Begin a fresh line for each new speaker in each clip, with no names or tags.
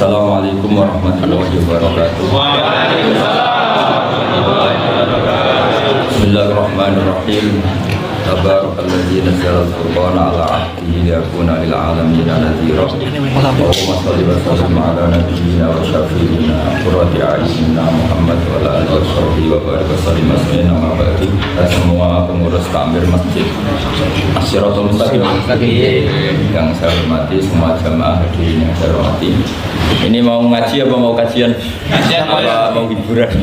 Assalamualaikum warahmatullahi wabarakatuh. Bismillahirrahmanirrahim. Tabarakalladzi nazzala al-Qur'ana 'ala 'abdihi liyakuna lil 'alamina nadhira. Allahumma shalli wa sallim 'ala nabiyyina wa syafi'ina qurrati a'yunina Muhammad wa ala alihi washabbihi wa barik wa sallim asma'ina ma ba'du. Semua pengurus takmir masjid Asy-Syiratul Mustaqim yang saya hormati, semua jamaah hadirin yang saya hormati. Ini mau ngaji apa mau kajian? Apa mau hiburan?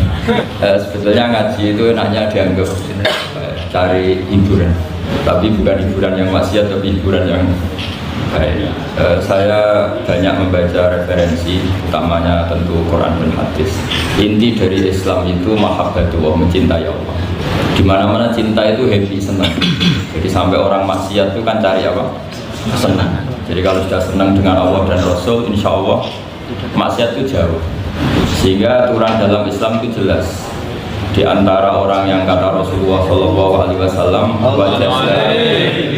Sebetulnya ngaji itu enaknya dianggap cari hiburan, tapi bukan hiburan yang maksiat, tapi hiburan yang baik. Saya banyak membaca referensi, utamanya tentu Quran dan hadis. Inti dari Islam itu mahabbatullah, mencintai Allah. Di mana-mana cinta itu happy, senang. Jadi sampai orang maksiat itu kan cari apa? Senang. Jadi kalau sudah senang dengan Allah dan Rasul, insya Allah maksiat itu jauh. Sehingga aturan dalam Islam itu jelas. Di antara orang yang kata Rasulullah SAW wajah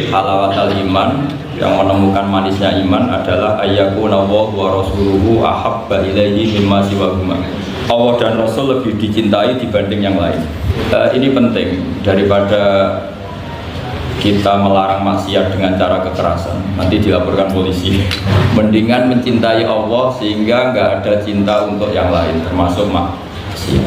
halawatul iman, yang menemukan manisnya iman adalah ayyakuna Allahu wa rasuluhu ahabba ilaihi mimma siwahuma. Allah dan Rasul lebih dicintai dibanding yang lain. Ini penting daripada kita melarang maksiat dengan cara kekerasan, nanti dilaporkan polisi. Mendingan mencintai Allah sehingga nggak ada cinta untuk yang lain, termasuk maksiat.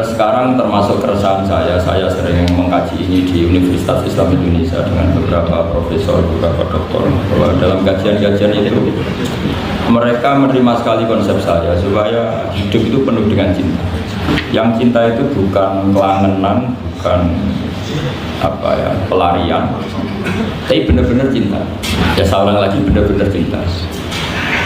Sekarang termasuk keresahan saya sering mengkaji ini di Universitas Islam Indonesia dengan beberapa profesor, beberapa doktor, bahwa dalam kajian-kajian itu mereka menerima sekali konsep saya supaya hidup itu penuh dengan cinta. Yang cinta itu bukan kelangenan, bukan pelarian, tapi benar-benar cinta. Ya saya ulang lagi, benar-benar cinta.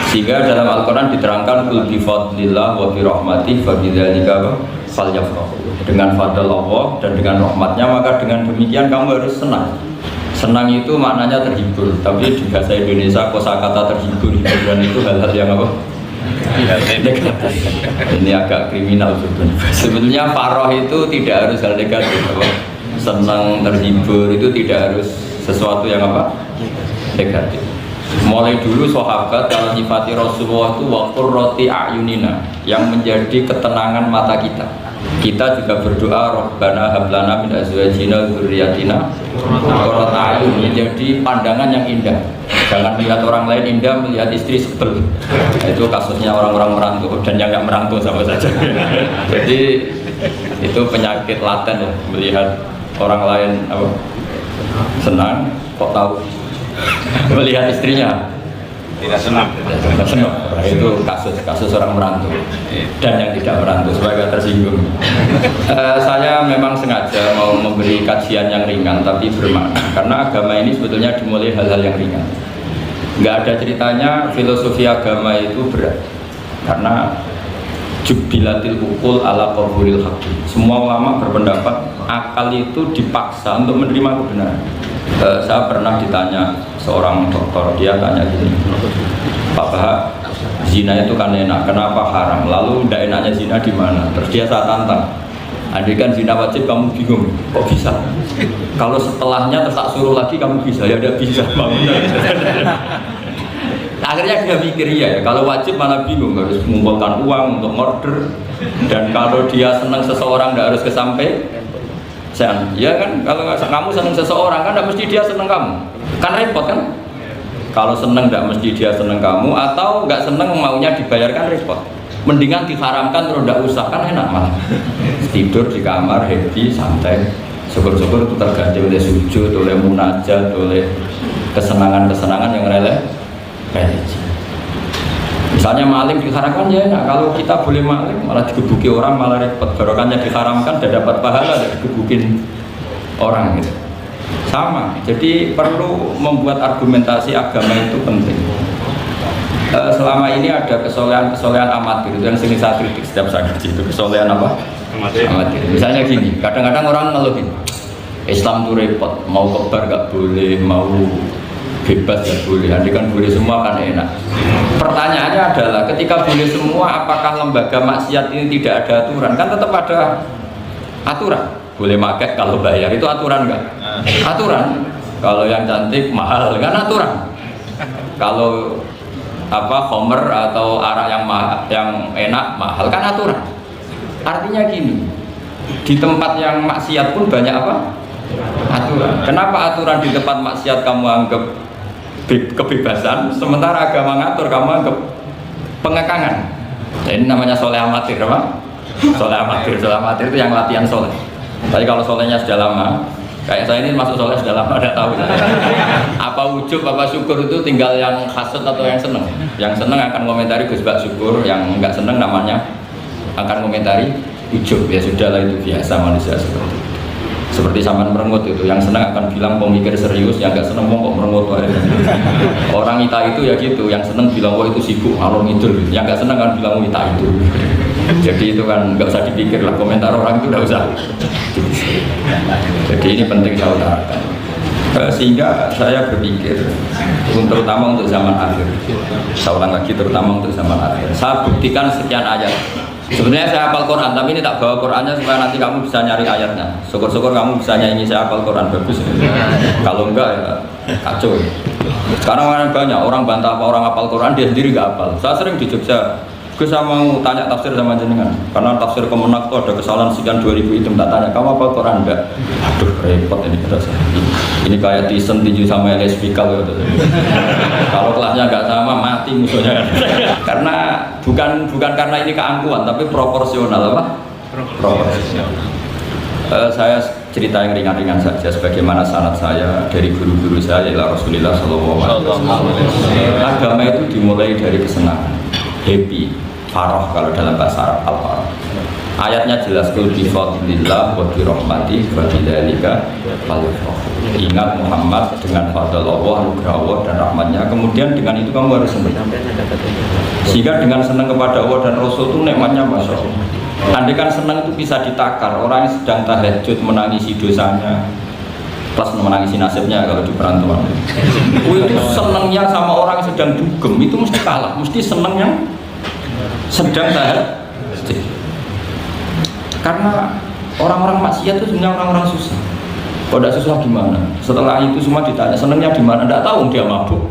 Sehingga dalam Al-Quran diterangkan kul bi fadlillah wa bi rahmatih fa bidzalika falyafrahu. Dengan fadl Allah dan dengan rahmatnya, maka dengan demikian kamu harus senang. Senang itu maknanya terhibur, tapi di bahasa Indonesia kosakata terhibur, hiburan itu hal-hal yang apa? Negatif. Ini agak kriminal sebetulnya. Sebetulnya paroh itu tidak harus hal negatif, apa? Senang, terhibur itu tidak harus sesuatu yang apa? Negatif. Mulai dulu sahabat kalau nyifati Rasulullah itu wa qurrati a'yunina, yang menjadi ketenangan mata kita. Kita juga berdoa Rabbana hab lana min azwajina dzurriyyatina qurrata a'yun, menjadi pandangan yang indah. Jangan melihat orang lain indah, melihat istri sebel. Nah, itu kasusnya orang-orang merantau dan yang nggak merantau sama saja. Jadi itu penyakit laten ya, melihat orang lain apa, senang kok tahu melihat istrinya
tidak senang.
Nah, itu kasus orang merantau dan yang tidak merantau supaya tersinggung. Saya memang sengaja mau memberi kajian yang ringan tapi bermakna, karena agama ini sebetulnya dimulai hal-hal yang ringan. Nggak ada ceritanya filosofi agama itu berat, karena jubilatil ukul ala qabulil haqqi. Semua ulama berpendapat akal itu dipaksa untuk menerima kebenaran. Saya pernah ditanya seorang dokter, dia tanya gini, Pak Bahak, zina itu kan enak, kenapa haram? Lalu tidak enaknya zina di mana? Terus dia saya tantang, andai kan zina wajib kamu bingung, kok bisa? Kalau setelahnya terus tak suruh lagi kamu bisa, ya tidak bisa. Akhirnya dia mikir ya, kalau wajib malah bingung, harus mengumpulkan uang untuk order, dan kalau dia senang seseorang tidak harus kesampaian. Ya kan, kalau kamu senang seseorang kan tidak mesti dia senang kamu, kan repot kan? Kalau senang tidak mesti dia senang kamu, atau nggak senang maunya dibayarkan, repot. Mendingan diharamkan terus tidak usah, kan enak malah. Tidur di kamar happy santai, syukur-syukur itu terganti oleh sujud, oleh munajat, oleh kesenangan-kesenangan yang religi. Misalnya maling diharamkan ya enak, kalau kita boleh maling malah digebuki orang malah repot. Barokahnya diharamkan dan dapat pahala, dan digebukin orang gitu. Sama, jadi perlu membuat argumentasi agama itu penting. Selama ini ada kesolehan amatir, itu yang sering saya kritik setiap saya ngaji, itu kesolehan apa? Amatir. Misalnya gini, kadang-kadang orang ngeluhin Islam itu repot, mau kebar gak boleh, mau bebas ya boleh, nanti kan boleh semua kan enak. Pertanyaannya adalah ketika boleh semua, apakah lembaga maksiat ini tidak ada aturan? Kan tetap ada aturan. Boleh pakai kalau bayar, itu aturan enggak? Aturan. Kalau yang cantik mahal kan aturan. Kalau khamr atau arak yang enak mahal kan aturan. Artinya gini, di tempat yang maksiat pun banyak apa? Aturan. Kenapa aturan di tempat maksiat kamu anggap kebebasan, sementara agama ngatur kamu anggap pengekangan? Nah, ini namanya soleh amatir, apa? Soleh amatir itu yang latihan soleh. Tapi kalau solehnya sudah lama, kayak saya ini masuk soleh sudah lama, tidak tahu. Apa ujub, apa syukur itu tinggal yang hasut atau yang seneng. Yang seneng akan komentari Gus Bak syukur, yang enggak seneng namanya akan komentari ujub. Ya sudahlah, itu biasa manusia seperti itu. Seperti sampean merengut itu, yang senang akan bilang pemikir serius, yang nggak senang kok merengut. Orang ita itu ya gitu, yang senang bilang itu sibuk ngalor ngidul, yang nggak senang kan bilang ita itu. Jadi itu kan nggak usah dipikir lah, komentar orang itu nggak usah. Jadi ini penting saya utarakan. Sehingga saya berpikir, terutama untuk zaman akhir, saya ulang lagi, terutama untuk zaman akhir, saya buktikan sekian ayat. Sebenarnya saya hafal Quran, tapi ini tak bawa Qurannya supaya nanti kamu bisa nyari ayatnya. Syukur-syukur kamu bisa nyanyi saya hafal Quran, bagus. Kalau enggak ya kacau. Sekarang banyak orang bantah apa orang hafal Quran, dia sendiri nggak hafal. Saya sering di Jogja, saya mau tanya tafsir sama jenengan, karena tafsir Kemenak itu ada kesalahan sekian 2000 itu, tak tanya kamu hafal Quran enggak? Aduh repot ini kata saya. Ini kayak Tyson tinju sama Elias Pikal gitu. Kalau kelasnya nggak sama mati musuhnya kan. Karena bukan karena ini keangkuhan, tapi proporsional apa? Proporsional. Saya cerita yang ringan-ringan saja, sebagaimana sanad saya dari guru-guru saya ila Rasulullah Shallallahu Alaihi Wasallam. Agama itu dimulai dari kesenangan, happy, farah kalau dalam bahasa Arab al-farah. Ayatnya jelas, kul bi fadlillah wa bi rahmati wa bidzalika falyafrahu. Ingat Muhammad dengan fadl Allah, anugerah Allah dan rahmatnya, kemudian dengan itu kamu harus senang. Sehingga dengan senang kepada Allah dan Rasul itu nikmatnya masya Allah. Andai kan senang itu bisa ditakar, orang yang sedang tahajud menangisi dosanya plus menangisi nasibnya kalau di perantauan. Itu senangnya sama orang yang sedang dugem itu mesti kalah, mesti senangnya sedang tahajud. Karena orang-orang maksiat itu sebenarnya orang-orang susah. Kalau tidak susah gimana? Setelah itu semua ditanya senangnya di mana? Tidak tahu, dia mabuk.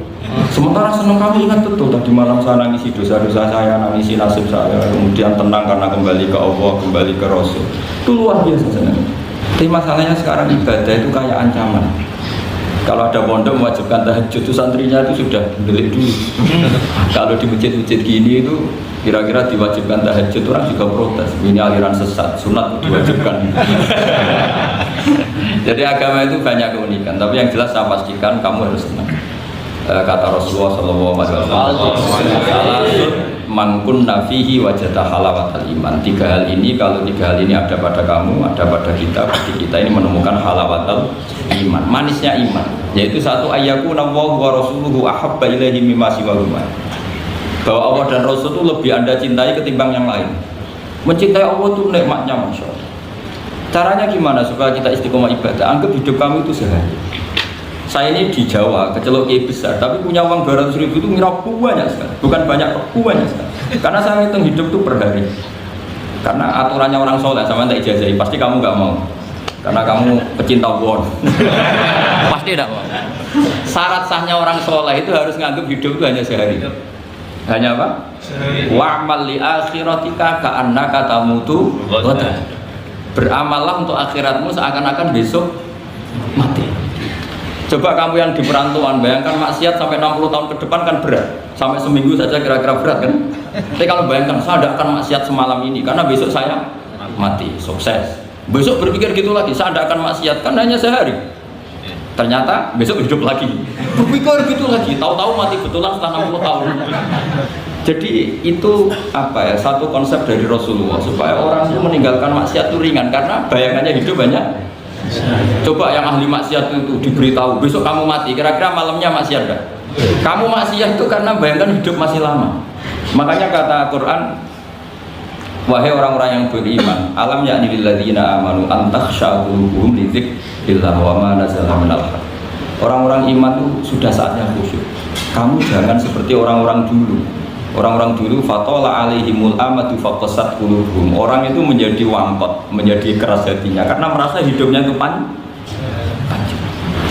Sementara senang kami ingat betul tadi malam saya nangisi dosa-dosa saya, nangisi nasib saya, kemudian tenang karena kembali ke Allah, kembali ke Rasul. Itu luar biasa senang. Tapi masalahnya sekarang ibadah itu kayak ancaman. Kalau ada pondok mewajibkan tahajud itu santrinya itu sudah delik dulu. Kalau di masjid-masjid gini itu kira-kira diwajibkan tahajud orang juga protes. Ini aliran sesat, sunat diwajibkan. Jadi agama itu banyak keunikan. Tapi yang jelas saya pastikan kamu harus senang. Kata Rasulullah SAW, mangkun nafihi wajata halawatal iman. Tiga hal ini, kalau tiga hal ini ada pada kamu, ada pada kita, pasti kita ini menemukan halawatal iman, manisnya iman. Yaitu satu, ayyaku nawwahu wa rasuluhu ahabba ilaihi mimma siwahuma. Bahwa Allah dan Rasul itu lebih Anda cintai ketimbang yang lain. Mencintai Allah itu nikmatnya masya Allah. Caranya gimana supaya kita istiqomah ibadah? Anggap hidup kamu itu sehari. Saya ini di Jawa, kecelok kiai besar, tapi punya uang 200.000 itu ngira banyak sekali. Bukan banyak, banyak sekali. Karena saya hitung hidup itu per hari. Karena aturannya orang soleh, sama tak ijazahi, pasti kamu nggak mau. Karena kamu pecinta won. Pasti tidak mau. Syarat sahnya orang soleh itu harus nganggap hidup itu hanya sehari. Hanya apa? Wa'mal li akhiratika ka'annaka tamutu ghadan. Beramallah untuk akhiratmu seakan-akan besok mati. Coba kamu yang di perantauan, bayangkan maksiat sampai 60 tahun ke depan kan berat. Sampai seminggu saja kira-kira berat kan. Tapi kalau bayangkan saya tidak akan maksiat semalam ini karena besok saya mati, sukses. Besok berpikir gitu lagi, saya tidak akan maksiat kan hanya sehari. Ternyata besok hidup lagi. Berpikir gitu lagi, tahu-tahu mati betulan setelah 60 tahun. Jadi itu apa ya, satu konsep dari Rasulullah supaya orang itu meninggalkan maksiat itu ringan karena bayangannya hidup banyak. Coba yang ahli maksiat itu diberitahu besok kamu mati, kira-kira malamnya maksiat enggak? Kamu maksiat itu karena bayangkan hidup masih lama. Makanya kata Quran, wahai orang-orang yang beriman, alam ya'ni lil ladzina amanu an takhsha qulubuhum li dzikrillah wa ma nazala minal haq. Orang-orang iman itu sudah saatnya khusyuk. Kamu jangan seperti orang-orang dulu. Orang-orang dulu fatola alaihimul amadu faqasat qulubuhum. Orang itu menjadi wangkot, menjadi keras hatinya karena merasa hidupnya itu panjang.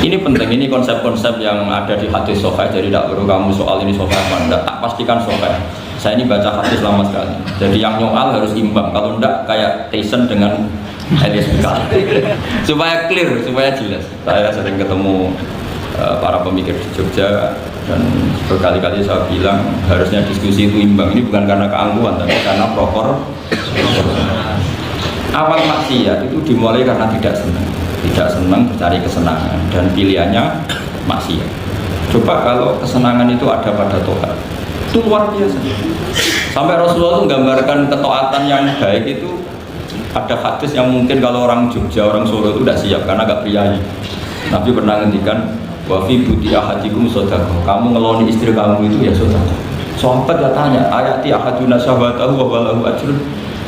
Ini penting, ini konsep-konsep yang ada di hadis sahih. Jadi tidak perlu kamu soal ini sahih apa enggak, tak pastikan sahih. Saya ini baca hadis lama sekali. Jadi yang nyoal harus imbang. Kalau enggak kayak Tyson dengan Elias Pikal. Supaya clear, supaya jelas. Saya sering ketemu para pemikir di Jogja dan berkali-kali saya bilang harusnya diskusi itu imbang. Ini bukan karena keangkuhan, tapi karena proper. Awal maksiat itu dimulai karena tidak senang mencari kesenangan dan pilihannya maksiat. Coba kalau kesenangan itu ada pada Tuhan, itu luar biasa. Sampai Rasulullah itu menggambarkan ketaatan yang baik itu ada hadis yang mungkin kalau orang Jogja, orang Solo itu tidak siap karena agak priayi. Nabi pernah ngendikan wa fi buti ahadikum sodaqah. Kamu ngeloni istri kamu itu ya sodaqah. Sahabat dia tanya, ayati ahaduna syahwatahu wa walahu ajrun.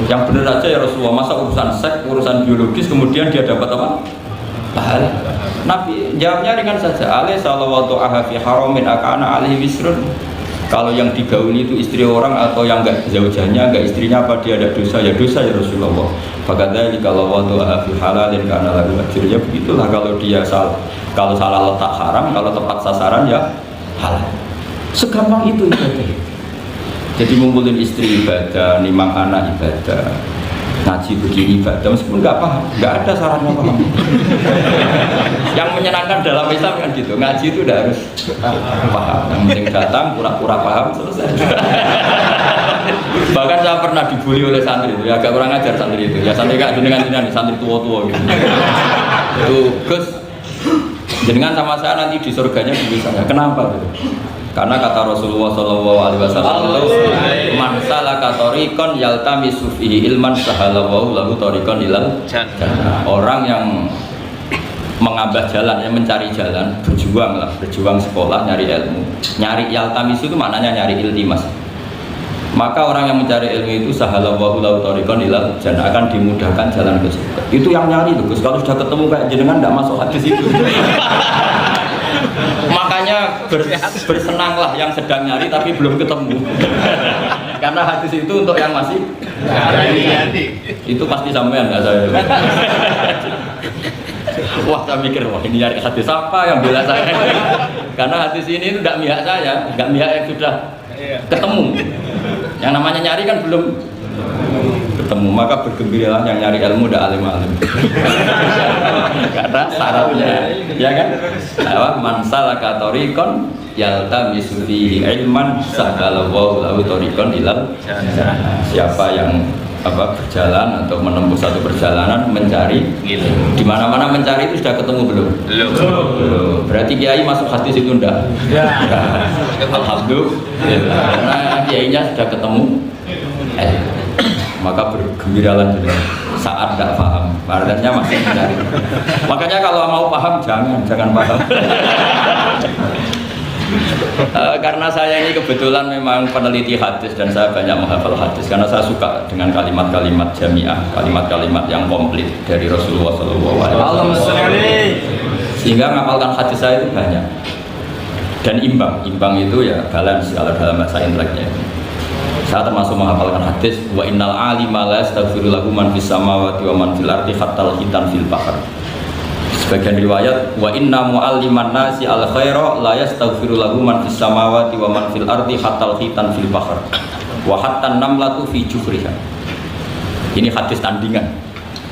Yang benar aja ya Rasulullah, masa urusan seks, urusan biologis kemudian dia dapat apa? Pahala. Nabi jawabnya ringan saja. Alaihi salawatu fi haramin akana alaihi wisrun. Kalau yang digauli itu istri orang atau yang enggak zaujahnya, enggak istrinya, apa dia ada dosa? Ya dosa ya Rasulullah. Fakadzalika kalau watu fi halalin kana lahu ajrun. Begitulah kalau dia kalau salah letak haram, kalau tepat sasaran ya halal. Segampang itu ibadah. Jadi ngumpulin istri ibadah, nimang anak ibadah, ngaji begini ibadah, meskipun nggak paham, nggak ada syaratnya paham. Yang menyenangkan dalam Islam kan gitu, ngaji itu udah harus paham. Yang penting datang, pura-pura paham, selesai. Bahkan saya pernah dibully oleh santri itu, ya agak kurang ajar santri itu. Ya santri kak jenengan santri tua-tua gitu. Itu Gus, jenengan sama saya nanti di surganya bisa ya. Kenapa gitu? Karena kata Rasulullah SAW man salaka tariqan yaltamisu fihi ilman sahalallahu lahu tariqan ilal jannah. Orang yang mengambah jalan, yang mencari jalan, berjuang sekolah, nyari ilmu. Nyari yaltamisu itu maknanya nyari iltimas. Maka orang yang mencari ilmu itu sahalallahu lahu tariqan ilal jannah, akan dimudahkan jalan ke surga. Itu yang nyari Gus. Kalau sudah ketemu kayak jenengan enggak masuk hadis itu. Makanya bersenanglah yang sedang nyari tapi belum ketemu. Karena hadis itu untuk yang masih nyari. Itu pasti sampean enggak saya. Wah, saya mikir, wah ini nyari hadis apa yang bela saya? Karena hadis ini tidak mihak saya, enggak mihak yang sudah ketemu. Yang namanya nyari kan belum ketemu, maka bergembiralah yang nyari ilmu udah alim-alim. Karena syaratnya, ya kan? Man salaka tariqan yaltamisu fihi ilman sahalallahu lahu tariqan ilal jannah. Siapa yang berjalan atau menempuh satu perjalanan mencari ilmu. Di mana-mana mencari itu sudah ketemu belum? Belum. Berarti kiai masuk hadis itu enggak? Alhamdulillah. Karena kiainya sudah ketemu. Maka bergembiralah juga saat tidak paham, artinya masih mencari. Makanya kalau mau paham jangan paham. Karena saya ini kebetulan memang peneliti hadis dan saya banyak menghafal hadis karena saya suka dengan kalimat-kalimat jamiah, kalimat-kalimat yang komplit dari Rasulullah SAW. Sehingga ngapalkan hadis saya itu banyak dan imbang itu ya balance kalau dalam bahasa inteleknya. Saya termasuk menghafalkan hadis wa innal alima la yastaghfiru lahu man fis samawati wa man fil ardi hatta al-hitan fil bahr. Sebagian riwayat wa inna mu'alliman nasi al khaira la yastaghfiru lahu man fis samawati wa man fil ardi hatta al-hitan fil bahr wa hatta an-namlatu fi jufriha. Ini hadis tandingan.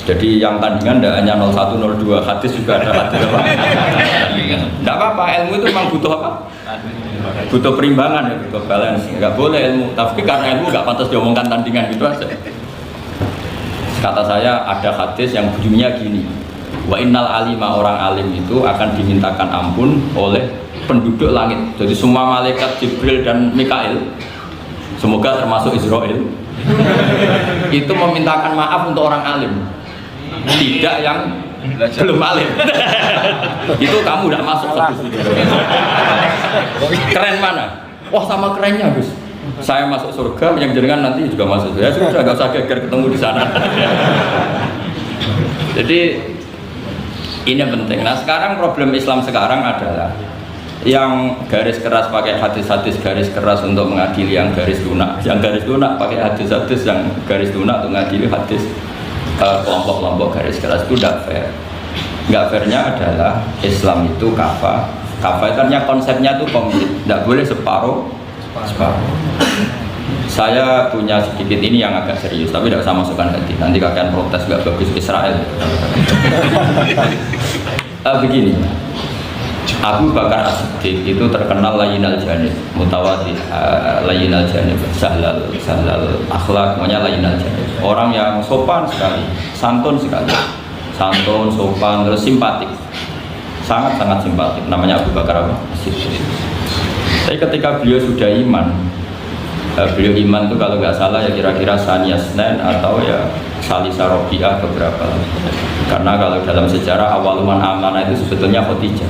Jadi yang tandingan tidak hanya 01, 02, hadis juga ada hadis apa? Tandingan. Tidak apa-apa, ilmu itu memang butuh apa? Butuh perimbangan ya, butuh balance. Enggak boleh ilmu, tapi karena ilmu enggak pantas diomongkan tandingan gitu aja. Kata saya ada hadis yang bunyinya gini. Wa innal alima, orang alim itu akan dimintakan ampun oleh penduduk langit. Jadi semua malaikat Jibril dan Mikail, semoga termasuk Israel, itu memintakan maaf untuk orang alim. Tidak yang belum alim. Itu kamu tidak masuk hadis itu. Keren mana? Wah, sama kerennya Gus. Saya masuk surga, yang jenengan nanti juga masuk. Ya sudah, nggak usah geger ketemu di sana. Jadi ini penting. Nah sekarang problem Islam sekarang adalah yang garis keras pakai hadis-hadis garis keras untuk mengadili yang garis lunak, yang garis lunak pakai hadis-hadis yang garis lunak untuk mengadili hadis kelompok-kelompok garis keras itu tidak fair. Nggak fairnya adalah Islam itu kafah itu artinya konsepnya itu komplit, nggak boleh separuh. Saya punya sedikit ini yang agak serius, tapi tidak usah masukkan hati. Nanti kalian protes nggak bagus Israel. Begini, Abu Bakar As-Siddiq itu terkenal layyinal janib, mutawaddi, layyinal janib, sahlal akhlak, namanya layyinal janib. Orang yang sopan sekali, santun sekali, santun, sopan, terus simpatik, sangat simpatik. Namanya Abu Bakar As-Siddiq. Tapi ketika beliau sudah iman, beliau iman itu kalau nggak salah ya kira-kira Saniyasnen atau ya Salisa Robiah beberapa. Karena kalau dalam sejarah awaluman amanah itu sebetulnya Khadijah.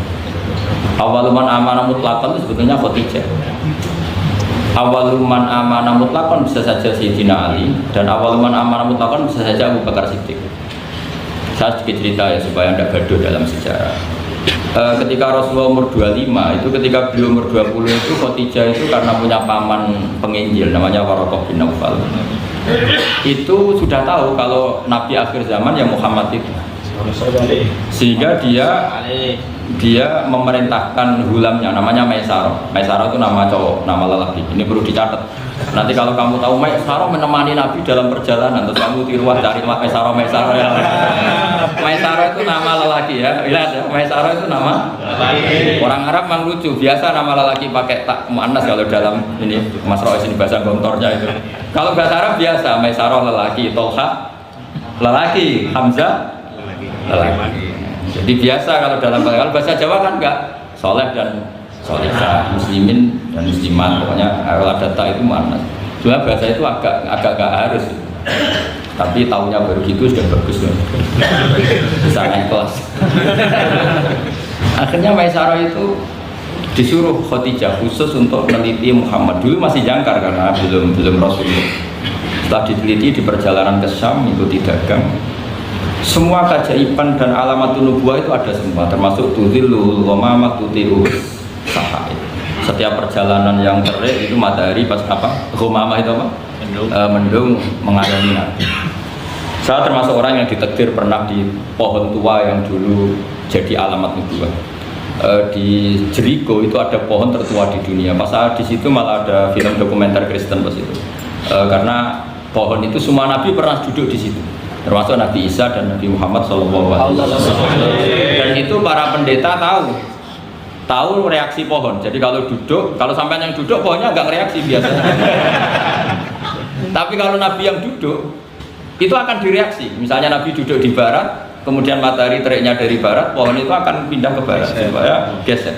Awaluman amanah mutlakon itu sebetulnya Khadijah. Awaluman amanah mutlakon bisa saja Sayyidina Ali, dan awaluman amanah mutlakon bisa saja Abu Bakar Siddiq. Saya sedikit cerita ya supaya tidak gaduh dalam sejarah. Ketika Rasulullah umur 25 itu, ketika beliau umur 20 itu Khadijah itu karena punya paman penginjil namanya Waraqah bin Naufal, itu sudah tahu kalau Nabi akhir zaman ya Muhammad itu, sehingga dia memerintahkan hulamnya namanya Maisarah. Maisarah itu nama cowok, nama lelaki. Ini perlu dicatat. Nanti kalau kamu tahu Maisarah menemani Nabi dalam perjalanan, terus kamu tiruah cari Maisarah ya. Maisarah itu nama lelaki ya. Lihat ya, Maisarah itu nama lelaki. Orang Arab memang lucu, biasa nama lelaki pakai tak muannas kalau dalam ini Mas Rois ini bahasa gontornya itu. Kalau bahasa Arab biasa Maisarah lelaki, Tolha lelaki, Hamzah lelaki. Jadi biasa kalau dalam bahasa Jawa kan enggak, soleh dan solehah, muslimin dan muslimat, pokoknya kalau ada ta itu mana. Cuma bahasa itu agak gak harus, tapi tahunya baru gitu sudah bagus loh. Bisa naik kelas. Akhirnya Maisarah itu disuruh Khadijah khusus untuk meneliti Muhammad. Dulu masih jangkar karena belum Rasulullah. Setelah diteliti di perjalanan ke Syam, ikuti dagang. Semua keajaiban dan alamat nubuwah itu ada semua, termasuk tudhilul ghamamah tutirus sahaid. Setiap perjalanan yang terik itu matahari pas apa? Ghamamah itu apa? Mendung mengayomi Nabi. Saya termasuk orang yang ditakdir pernah di pohon tua yang dulu jadi alamat nubuwah. Di Jericho itu ada pohon tertua di dunia. Pas saat di situ malah ada film dokumenter Kristen pas itu. Karena pohon itu semua Nabi pernah duduk di situ, termasuk Nabi Isa dan Nabi Muhammad SAW. Dan itu para pendeta tahu reaksi pohon. Jadi kalau duduk, kalau sampai yang duduk pohonnya nggak reaksi biasanya. Tapi kalau Nabi yang duduk itu akan direaksi. Misalnya Nabi duduk di barat, kemudian matahari teriknya dari barat, pohon itu akan pindah ke barat supaya geser.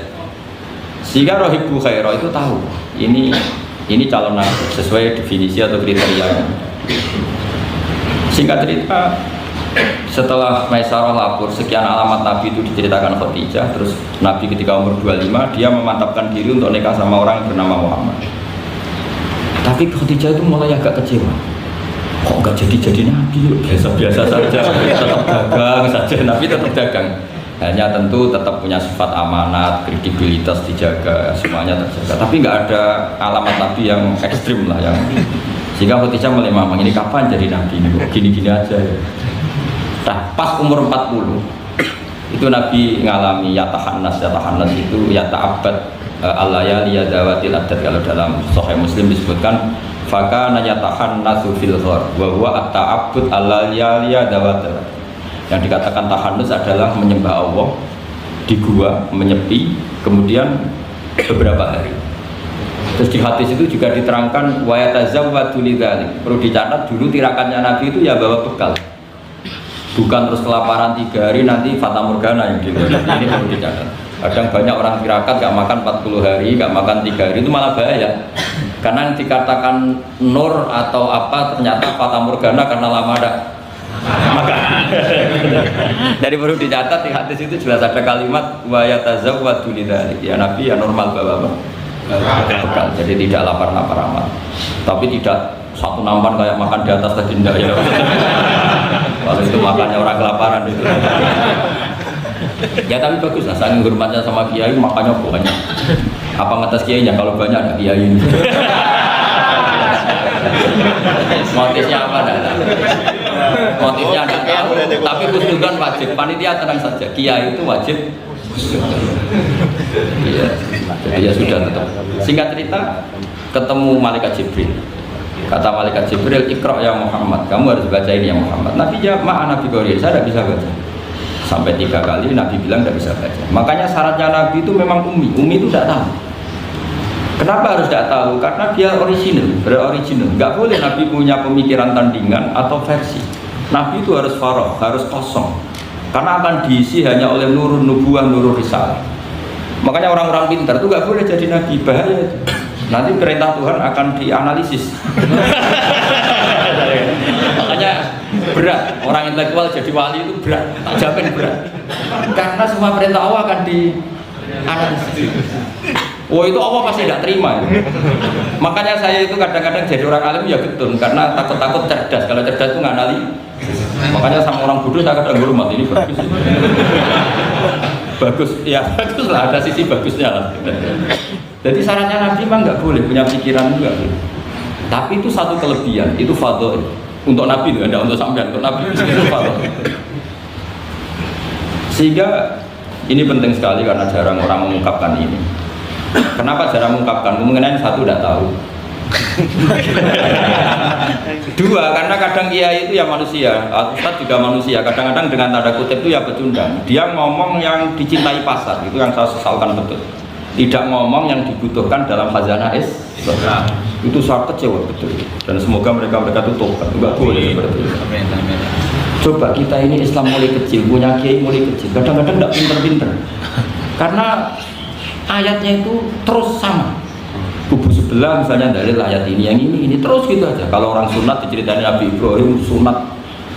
Sehingga Rohibu Khairah itu tahu ini calon Nabi sesuai definisi atau kriteria. Singkat cerita, setelah Maisarah lapor sekian alamat Nabi itu diceritakan Khadijah, terus Nabi ketika umur 25 dia memantapkan diri untuk nikah sama orang yang bernama Muhammad. Tapi Khadijah itu mulai agak kecewa, kok nggak jadi Nabi, biasa-biasa saja, tetap dagang saja, Nabi tetap dagang. Hanya tentu tetap punya sifat amanat, kredibilitas dijaga, semuanya terjaga. Tapi nggak ada alamat Nabi yang ekstrim lah yang sehingga Khadijah mulai mamang ini kapan jadi Nabi ini kok gini-gini aja ya. Nah, pas umur 40 itu Nabi ngalami yatahannas itu yata'abbad al-layali yadawatil adat. Kalau dalam Sahih Muslim disebutkan fakana yatahannasu fil ghar wa huwa at-ta'abbud al-layali yadawatil. Yang dikatakan tahannus adalah menyembah Allah di gua, menyepi, kemudian beberapa hari. Terus di hadis itu juga diterangkan wa yatazawwadu lidzalik. Perlu dicatat dulu tirakannya Nabi itu ya bawa bekal. Bukan terus kelaparan 3 hari nanti fata morgana yang dilihat. Ini perlu dicatat. Kadang banyak orang tirakat gak makan 40 hari, gak makan 3 hari, itu malah bahaya. Karena yang dikatakan nur atau apa ternyata fata morgana karena lama ada makan. Jadi perlu dicatat di hadis itu jelas ada kalimat wa yatazawwadu lidzalik. Ya Nabi ya normal bawa bekal, jadi tidak lapar-lapar amat. Tapi tidak satu nampan kayak makan di atas tadi enggak ya. Kalau itu makannya orang kelaparan itu. Ya tapi bagus lah, saking hormatnya sama kiai makannya banyak. Apa ngetes kiainya, kalau banyak ada kiai ini. Motifnya apa enggak tahu. Motifnya enggak tahu, tapi khusnudzon wajib. Panitia tenang saja, kiai itu wajib khusnudzon. Iya. Jadi ya sudah tetap. Singkat cerita, ketemu malaikat Jibril. Kata malaikat Jibril, "Iqra ya Muhammad, kamu harus baca ini ya Muhammad." Nabi jawab, "Ma'ana bi qari, saya tidak bisa baca." Sampai 3 kali Nabi bilang tidak bisa baca. Makanya syaratnya Nabi itu memang ummi. Ummi itu tidak tahu. Kenapa harus tidak tahu? Karena dia original, beroriginal. Nggak boleh Nabi punya pemikiran tandingan atau versi. Nabi itu harus faragh, harus kosong. Karena akan diisi hanya oleh nurun nubuwah, nurul risalah. Makanya orang-orang pintar itu nggak boleh jadi Nabi, bahaya itu. Nanti perintah Tuhan akan dianalisis. Makanya berat, orang intelektual jadi wali itu berat, tak jamin berat. Karena semua perintah Allah akan dianalisis. Oh itu Allah pasti tidak terima. Makanya saya itu kadang-kadang jadi orang alim ya getun, karena takut-takut cerdas. Kalau cerdas itu nggak analisis. Makanya sama orang bodoh saya kadang hormat, ini bagus. Bagus, ya bagus lah, ada sisi bagusnya lah. Jadi syaratnya Nabi memang nggak boleh punya pikiran juga. Tapi itu satu kelebihan, itu fadhil. Untuk Nabi itu, tidak untuk sampean, untuk Nabi itu fadhil. Sehingga ini penting sekali karena jarang orang mengungkapkan ini. Kenapa jarang mengungkapkan? Kemungkinan satu tidak tahu. Dua, karena kadang kiai itu ya manusia, Ustadz juga manusia. Kadang-kadang dengan tanda kutip itu ya pecundang. Dia ngomong yang dicintai pasar, itu yang saya sesalkan betul. Tidak ngomong yang dibutuhkan dalam khazanah Islam. Itu saya kecewa betul. Dan semoga mereka itu tobat. Enggak boleh seperti itu. Coba kita ini Islam mulai kecil, punya kiai mulai kecil. Kadang-kadang tidak pinter-pinter. Karena ayatnya itu terus sama. Kubu sebelah misalnya dalil ayat ini, yang ini terus gitu aja. Kalau orang sunat diceritain Nabi Ibrahim sunat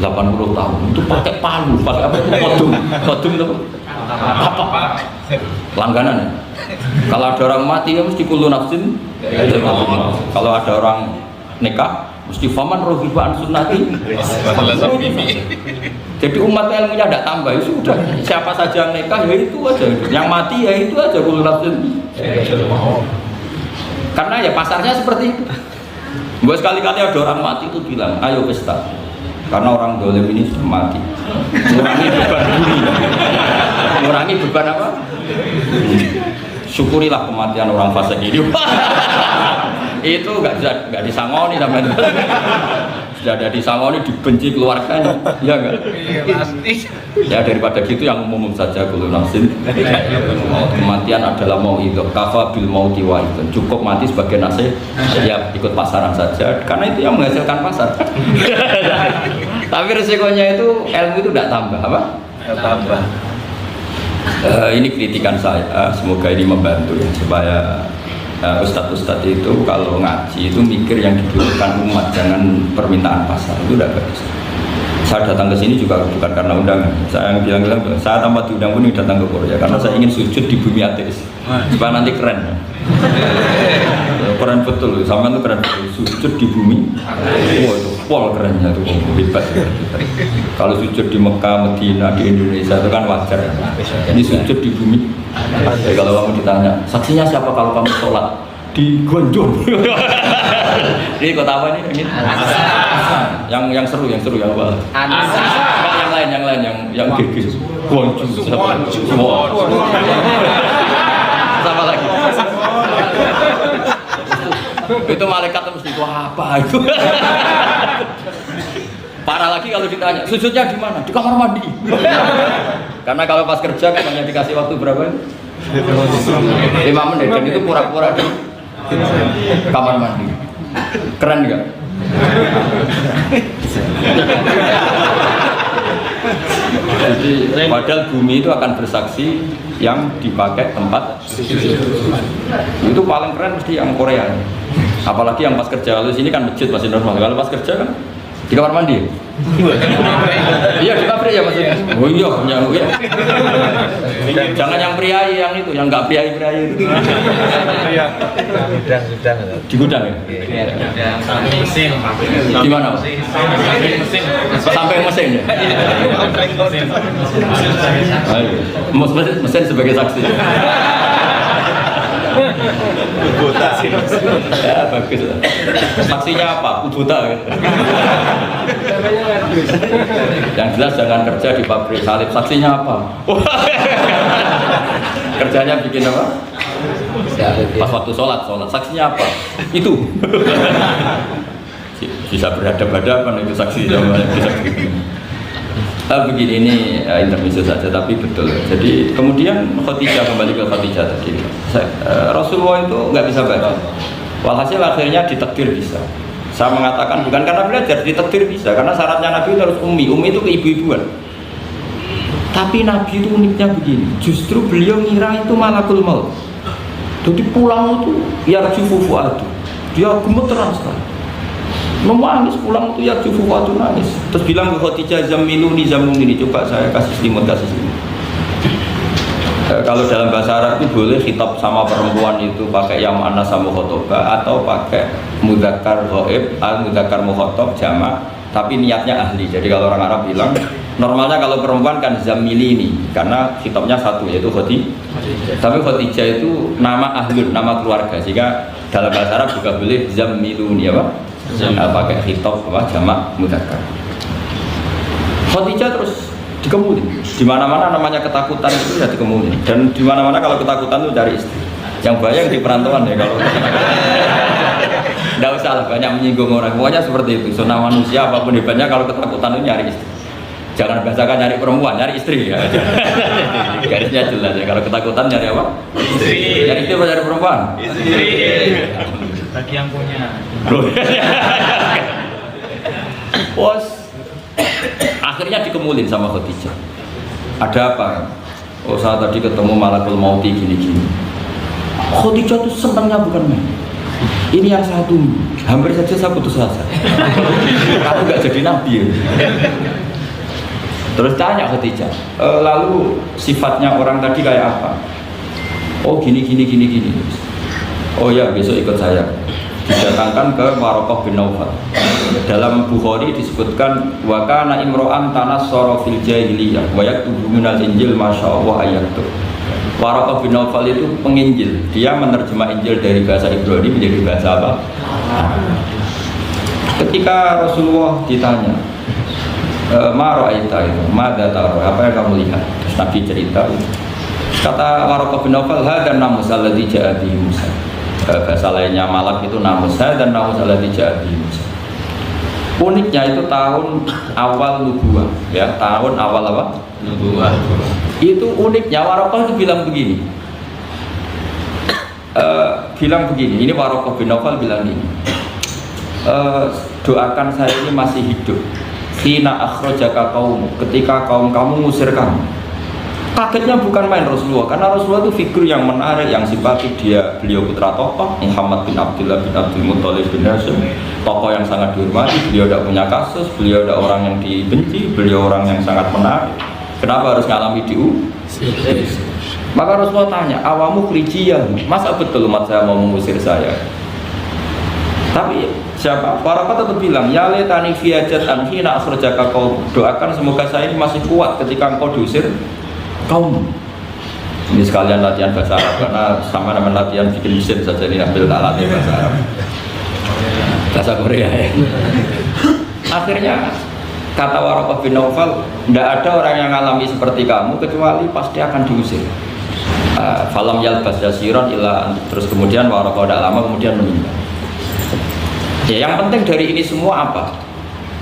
80 tahun itu pakai palu, pakai apa itu kodum itu apa? Langganan ya. Kalau ada orang mati ya mesti kullu nafsin. Kalau ada orang nikah mesti faman rohibah an sunnati. Jadi umat ilmunya tidak tambah, ya sudah. Siapa saja yang nikah ya itu aja, yang mati ya itu aja kullu nafsin. Karena ya pasarnya seperti itu. Buat sekali-kali ada orang mati itu bilang, ayo pesta. Karena orang dolim ini sudah mati. Mengurangi beban bumi. Mengurangi beban apa? Syukurilah kematian orang fasik ini. Itu nggak disangoni sama itu. Sudah ada disangoni, dibenci keluarganya, ya enggak? Ya daripada gitu yang umum saja kullu nafsin. Kematian adalah mau'idzah, kafa bil mauti wa'idun. Cukup mati sebagai nasihat, ya ikut pasaran saja, karena itu yang menghasilkan pasar. Tapi resikonya itu ilmu itu tidak tambah, apa? Tidak tambah. Ini kritikan saya, semoga ini membantu ya, supaya ustadz-ustadz itu kalau ngaji itu mikir yang dibutuhkan umat, jangan permintaan pasar, itu udah bagus. Saya datang ke sini juga bukan karena undangan. Saya bilang saya tanpa diundang pun datang ke Korea karena saya ingin sujud di bumi ateis supaya nanti keren. Keren betul, sama itu keren betul. Sujud di bumi, wah itu pol kerennya tuh, hebat. Kalau sujud di Mekah, Medina, di Indonesia itu kan wajar. Ini sujud di bumi. Jadi kalau kamu ditanya, saksinya siapa kalau kamu sholat di Gonjong? Ini kota apa ini? Yang seru yang apa? Yang lain yang gegis. Gonjong. Semua. Sama lagi. Itu malaikat mesti itu apa itu? Parah lagi kalau ditanya, sujudnya di mana? Di kamar mandi. Karena kalau pas kerja kan hanya dikasih waktu berapa? 5 menit dan itu pura-pura di kamar mandi. Keren nggak? Jadi padahal bumi itu akan bersaksi yang dipakai tempat itu paling keren mesti yang Korea. Apalagi yang pas kerja, kalau sini kan masjid masih normal. Kalau pas kerja kan di kamar mandi. Iya di pabrik ya maksudnya. Oh iya punya ya. Jangan yang priai yang itu, yang nggak priai itu. Gudang. Di gudang ya. Mesin. Di mana? Sampai mesin ya. Mesin sebagai saksi.
Buta sih.
Ya bagus. Saksinya apa? Buta. Yang jelas jangan kerja di pabrik salib. Saksinya apa? Kerjanya bikin apa? Pas waktu sholat. Saksinya apa? Itu. Bisa berhadapan-hadapan itu saksi namanya bisa begini. Begini ini intermezzo saja tapi betul. Jadi kemudian Khadijah, kembali ke Khadijah tadi. Rasulullah itu nggak bisa baca. Walhasil akhirnya ditakdir bisa. Saya mengatakan bukan karena belajar, ditakdir bisa. Karena syaratnya Nabi itu harus ummi. Ummi itu keibu-ibuan. Tapi Nabi itu uniknya begini. Justru beliau ngira itu malakul maut. Jadi pulang itu yarju fufuadu. Dia gemeteran sekali. Nangis pulang itu ya cukup waktu nangis. Terus bilang ke Khadijah zamiluni zamiluni, coba saya kasih selimut. Kalau dalam bahasa Arab itu boleh khitab sama perempuan itu pakai yang muannas sama khotobah atau pakai mudzakkar ghaib al mudzakkar mukhatab jamak tapi niatnya ahli. Jadi kalau orang Arab bilang normalnya kalau perempuan kan zamilini karena khitabnya satu yaitu Khadijah. Tapi Khadijah itu nama ahlun, nama keluarga. Sehingga dalam bahasa Arab juga boleh zamiluni apa? Pakai khitab apa jamak mudzakkar. Khadijah terus dikemulin. Di mana-mana namanya ketakutan itu ya dikemulin. Dan di mana-mana kalau ketakutan itu cari istri. Yang bayang di perantauan ya kalau. Tidak usah lah banyak menyinggung orang. Pokoknya seperti itu. Sunnah manusia apapun hebatnya kalau ketakutan itu nyari istri. Jangan bahasakan nyari perempuan, nyari istri ya. Garisnya jelas ya. Kalau ketakutan nyari apa? Istri. Nyari istri apa nyari perempuan? Istri.
Bagi yang punya.
Bos, akhirnya dikemulin sama Khadijah. Ada apa? Oh saya tadi ketemu malakul mauti gini-gini. Khadijah tuh senangnya bukan main. Ini yang satu, hampir saja saya putus asa. Kamu gak jadi nabi ya? Terus tanya Khadijah, lalu sifatnya orang tadi kayak apa? Oh gini. Oh ya besok ikut saya. Didatangkan ke Waraqah bin Naufal. Dalam Bukhari disebutkan wa kana imro'an tanassara fil jahiliyah wa yaktubu minal injil masyaallah ayatu. Waraqah bin Naufal itu penginjil. Dia menerjemah Injil dari bahasa Ibrani menjadi bahasa apa? Ketika Rasulullah ditanya, ma ra'aita itu, madza tara? Apa yang kamu lihat? Terus Nabi cerita. Kata Waraqah bin Naufal, hadan namus alladzi ja'a bihi Musa. Bahasa lainnya malak itu namus dan namus alladzi ja'a bihi Musa. Uniknya itu tahun awal nubuwah, ya tahun awal apa? Nubuwah. Itu uniknya Waraqah itu bilang begini. Ini Waraqah bin Naufal bilang ini. Doakan saya ini masih hidup. Khina akhrajaka qaum, ketika kaum kamu ngusir kamu. Kagetnya bukan main Rasulullah, karena Rasulullah itu figur yang menarik, yang simpatik. Beliau putra tokoh Muhammad bin Abdullah bin Abdul Muttalib bin Hashim, tokoh yang sangat dihormati. Beliau tidak punya kasus, beliau tidak orang yang dibenci, beliau orang yang sangat menarik. Kenapa harus ngalami diusir? Maka Rasulullah tanya, awamu krijiyah, masa betul umat saya mau mengusir saya? Tapi siapa? Waraqah tetap bilang, ya letani fiyajatan hina akhrajaka qaum. Doakan semoga saya ini masih kuat ketika engkau diusir kaum. Ini sekalian latihan bahasa Arab karena sama dengan latihan bikin mesin saja ini ambil alatnya bahasa Arab. Bahasa Korea ya. Akhirnya kata Waraqah bin Naufal, tidak ada orang yang mengalami seperti kamu kecuali pasti akan diusir. Falam yalbas yasiron ila, terus kemudian Waraqah tidak lama kemudian meninggal. Ya, yang penting dari ini semua apa?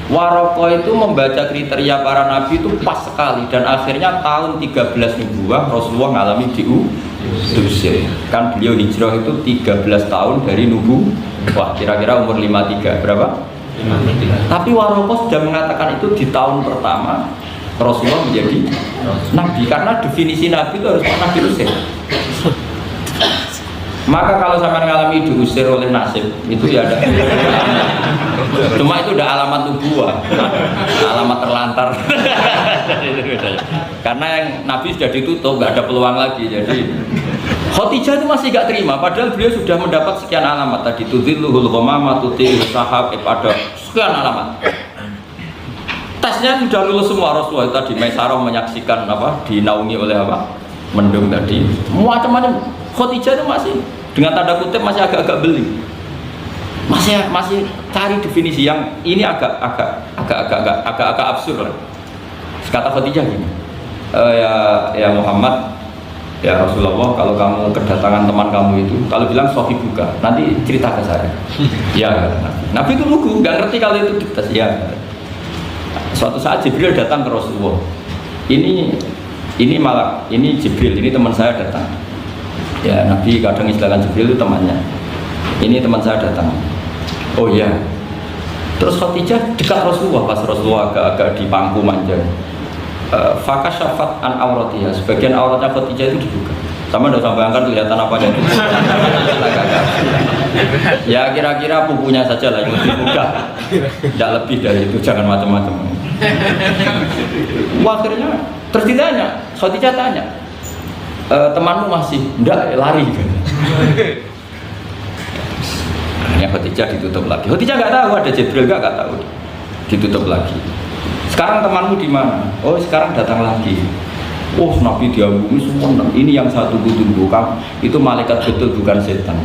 Waraqah itu membaca kriteria para nabi itu pas sekali dan akhirnya tahun 13 nubuwah Rasulullah ngalami diusir. Kan beliau hijrah itu 13 tahun dari nubuwah, kira-kira umur 53 berapa? 53. Tapi Waraqah sudah mengatakan itu di tahun pertama Rasulullah menjadi nabi, karena definisi nabi itu harus pernah diusir. Maka kalau sampai mengalami diusir oleh nasib itu ya ada. Cuma itu udah alamat nubuwah, alamat terlantar. Karena yang Nabi sudah ditutup, nggak ada peluang lagi. Jadi Khadijah itu masih nggak terima, padahal beliau sudah mendapat sekian alamat tadi. Tudhilluhul ghamama, tutil sahab, ada sekian alamat. Tesnya sudah lulus semua. Rasulullah tadi Maisarah menyaksikan apa, dinaungi oleh apa, mendung tadi, macam-macam. Khadijah itu masih Dengan tanda kutip masih agak-agak beli. Masih cari definisi yang ini agak absurd lah. Kata Khadijah gini, ya Muhammad, ya Rasulullah, kalau kamu kedatangan teman kamu itu, kalau bilang sohibuka, nanti cerita ke saya. Ya, Nabi itu lugu, nggak ngerti kalau itu diktas. Ya, suatu saat Jibril datang ke Rasulullah. Ini Jibril, ini teman saya datang. Ya, Nabi kadang istilahkan Jibril itu temannya. Ini teman saya datang. Oh ya. Terus Khadijah dekat Rasulullah, pas Rasulullah agak-agak di pangku manja. Fakasyafat an auratiha, sebagian auratnya Khadijah itu dibuka. Sama tidak usah bayangkan kelihatan apa yang itu. Ya kira-kira pupunya saja lah yang dibuka. Tidak lebih dari itu, jangan macam-macam. Akhirnya terus ditanya, Khadijah tanya, temanmu masih? Tidak, lari. Akhirnya Khadijah ditutup lagi. Khadijah nggak tahu ada Jibril, nggak tahu. Ditutup lagi. Sekarang temanmu di mana? Oh sekarang datang lagi. Oh Nabi diambungi semua. Ini yang saya tunggu-tunggu. Itu malaikat betul bukan setan.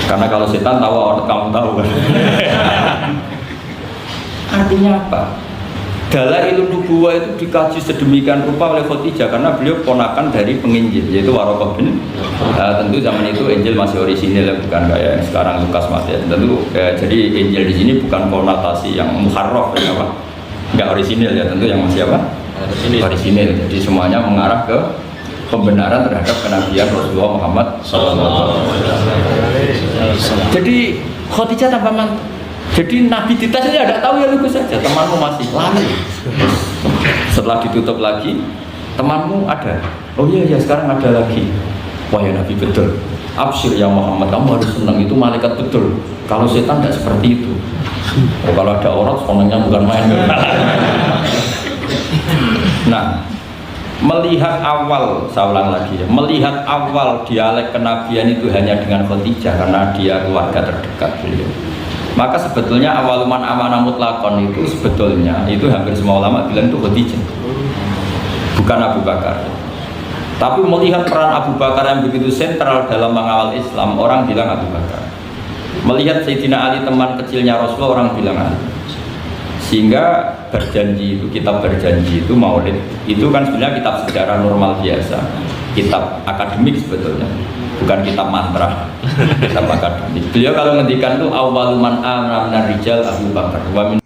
Karena kalau setan tahu orang kamu tahu kan. Artinya apa? Dalailun nubuwah itu dikaji sedemikian rupa oleh Khadijah karena beliau ponakan dari penginjil yaitu Waraqah bin. Tentu zaman itu Injil masih orisinil, bukan kayak sekarang Lukas Matius. Tentu jadi Injil di sini bukan konotasi yang muharraf ya apa? Enggak orisinil ya, tentu yang masih apa? Orisinil. Jadi semuanya mengarah ke pembenaran terhadap kenabian Rasulullah Muhammad SAW. Jadi Khadijah tambah mantap. Jadi Nabi dites saja tidak tahu ya lugu saja, temanmu masih lari. Setelah ditutup lagi, temanmu ada. Oh iya sekarang ada lagi. Wah ya Nabi betul. Absyir ya Muhammad, kamu harus senang, itu malaikat betul. Kalau setan tidak seperti itu. Oh, kalau ada orang senangnya bukan main. Nah, melihat awal, saya ulang lagi ya, melihat awal dialek kenabian itu hanya dengan Khadijah karena dia keluarga terdekat beliau. Maka sebetulnya awaluman amanah mutlakon itu sebetulnya itu hampir semua ulama bilang itu Khadijah, bukan Abu Bakar. Tapi melihat peran Abu Bakar yang begitu sentral dalam mengawal Islam, orang bilang Abu Bakar. Melihat Sayyidina Ali teman kecilnya Rasulullah, orang bilang Ali. Sehingga berjanji itu, kitab berjanji itu Maulid itu kan sebenarnya kitab sejarah normal biasa, kitab akademik sebetulnya, bukan kitab mantra, kitab akademik. Beliau kalau ngendikan itu awaluman amana minar rijal Abu Bakar wa min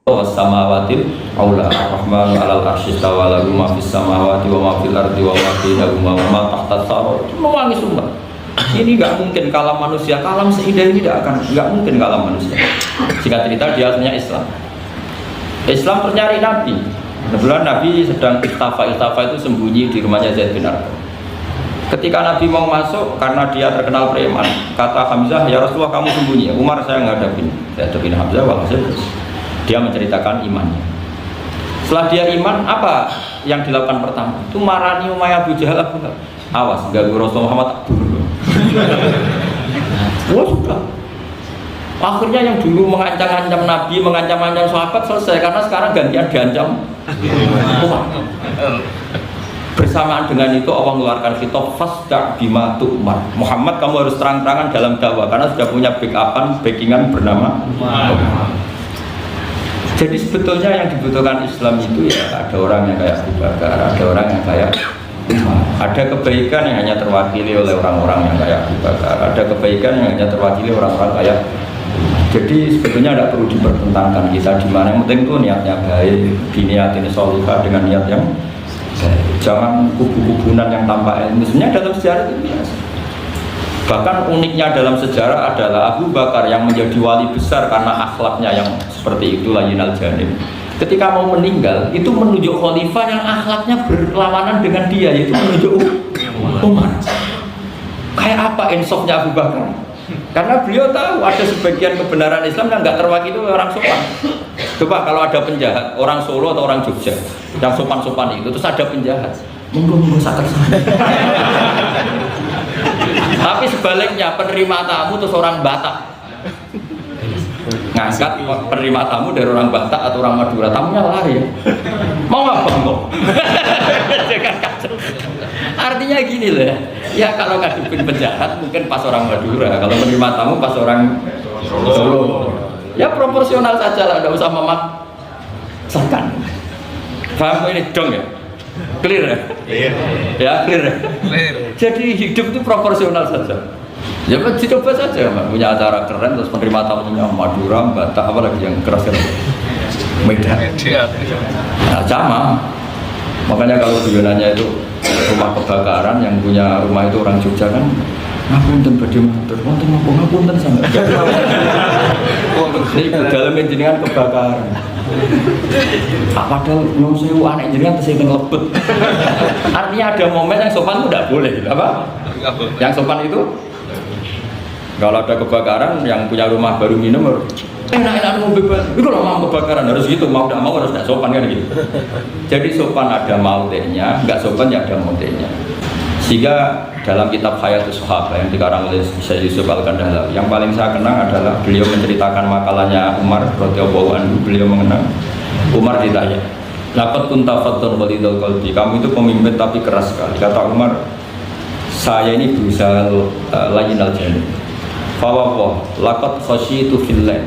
was samawatil aula ar-rahmanu 'alal arsy istawa lahu ma fis samawati wa ma fil ardi wa ma bainahuma wa ma tahta tsara. Mewangi sumpah. Ini nggak mungkin kalam manusia, kalam seindah ini nggak mungkin kalam manusia. Singkat cerita dia asalnya Islam ternyari Nabi. Kebetulan Nabi sedang iltafa itu sembunyi di rumahnya Zaid bin Arqam. Ketika Nabi mau masuk, karena dia terkenal preman, kata Hamzah, ya Rasulullah kamu sembunyi. Umar saya ngadapin Hamzah, walhasil dia menceritakan imannya. Setelah dia iman, apa yang dilakukan pertama? Itu marani Umayyah Abu Jahal. Awas, ganggu Rasulullah Muhammad tak bunuh. Wah sudah. Akhirnya yang dulu mengancam-ancam Nabi, mengancam-ancam sahabat selesai, karena sekarang gantian diancam Umar. Bersamaan dengan itu Allah mengeluarkan khitab fasda' bima tu'mar. Muhammad kamu harus terang-terangan dalam dakwah karena sudah punya backingan bernama Umar. Jadi sebetulnya yang dibutuhkan Islam itu ya ada orang yang kayak Abu Bakar, ada orang yang kayak Umar. Ada kebaikan yang hanya terwakili oleh orang-orang yang kayak Abu Bakar, ada kebaikan yang hanya terwakili orang-orang kayak. Jadi sebetulnya tidak perlu dipertentangkan kita di mana, yang penting itu niatnya baik, diniatin sholihah dengan niat yang baik. Jangan kubu-kubunan yang tanpa ilmu. Sebenarnya dalam sejarah itu biasa. Bahkan uniknya dalam sejarah adalah Abu Bakar yang menjadi wali besar karena akhlaknya yang seperti itu, layyinal janib. Ketika mau meninggal, itu menunjuk khalifah yang akhlaknya berlawanan dengan dia, yaitu menunjuk Umar. Kayak apa insafnya Abu Bakar? Karena beliau tahu ada sebagian kebenaran Islam yang nggak terwakili oleh orang sopan. Coba kalau ada penjahat, orang Solo atau orang Jogja, yang sopan-sopan itu, terus ada penjahat, monggo sakit sana. Tapi sebaliknya penerima tamu terus orang Batak ngangkat penerima tamu dari orang Batak atau orang Madura, tamunya lari ya. Mau apa kok? Artinya gini loh ya, kalau ngadepin penjahat mungkin pas orang Madura, kalau menerima tamu pas orang Solo. Ya proporsional saja lah, tidak usah memaksakan. Paham ini dong ya? Clear ya? Clear. Ya clear ya? Clear. Jadi hidup itu proporsional saja. Ya coba saja, punya acara keren terus penerima tamunya Madura, Batak, apalagi yang keras-keras. Medan. Nah, sama. Makanya kalau guyonannya itu rumah kebakaran, yang punya rumah itu orang Jogja kan, ngapunten badhe matur, wonten napa ngapunten sampe. Ini dalam jenengan kebakaran. Padahal nyuwun sewu anak jenengan tesih ngelebet. Artinya ada momen yang sopan itu tidak boleh, apa? Yang sopan itu kalau ada kebakaran, yang punya rumah baru minum enak-enak mau bebas. Itu kalau mau kebakaran harus gitu, mau tidak mau harus tidak sopan kan gitu. Jadi sopan ada mautenya, nggak sopan ya ada mautenya. Sehingga dalam kitab Hayatus Sahabah yang dikarang oleh Syekh Yusuf Al-Kandahlah, yang paling saya kenang adalah beliau menceritakan makalahnya Umar radhiyallahu anhu. Beliau mengenang Umar ditanya, "Laqad kunta faddun walidul qalbi." Kamu itu pemimpin tapi keras sekali. Kata Umar, "Saya ini berusaha layyinal janib. Fa wa laqad khasyitu fillah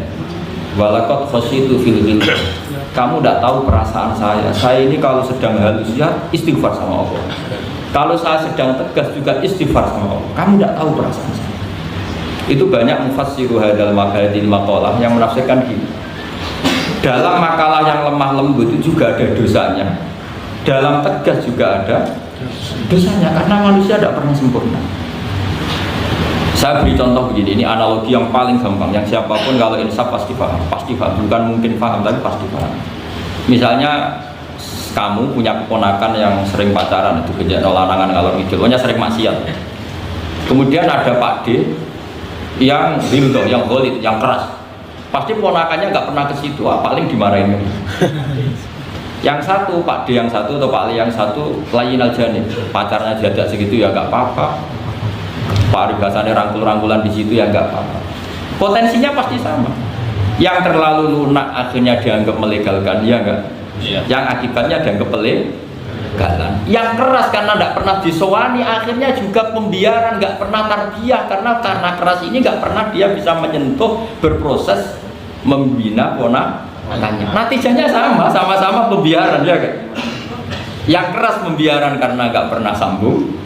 wa laqad khasyitu fil ghilm." Kamu tidak tahu perasaan saya. Saya ini kalau sedang halus ya istighfar sama Allah. Kalau saya sedang tegas juga istighfar sama Allah. Kamu tidak tahu perasaan saya. Itu banyak mufassiru hadal maqalatil maqalah yang menafsirkan gini. Dalam makalah yang lemah lembut itu juga ada dosanya. Dalam tegas juga ada dosanya, karena manusia tidak pernah sempurna. Saya beri contoh begini, ini analogi yang paling gampang, yang siapapun kalau insaf pasti paham, bukan mungkin paham tapi pasti paham. Misalnya kamu punya keponakan yang sering pacaran, itu kerja lanangan ngalor ngidul, pokoknya sering maksiat. Kemudian ada Pak D yang rildo, yang gholid, yang keras. Pasti ponakannya nggak pernah ke situ, paling dimarahin. Yang satu Pak D yang satu atau Pak Ali yang satu layyinal janib, pacarnya jadak segitu ya nggak apa-apa. Paribasannya rangkul-rangkulan di situ ya nggak apa-apa. Potensinya pasti sama. Yang terlalu lunak akhirnya dianggap melegalkan, ya enggak? Iya. Yang akibatnya dianggap pelegalan. Yang keras karena tidak pernah disowani, akhirnya juga pembiaran, nggak pernah tarbiyah karena keras ini nggak pernah dia bisa menyentuh, berproses membina ponakannya. Natijanya sama-sama pembiaran, ya kan? Yang keras pembiaran karena nggak pernah sambung.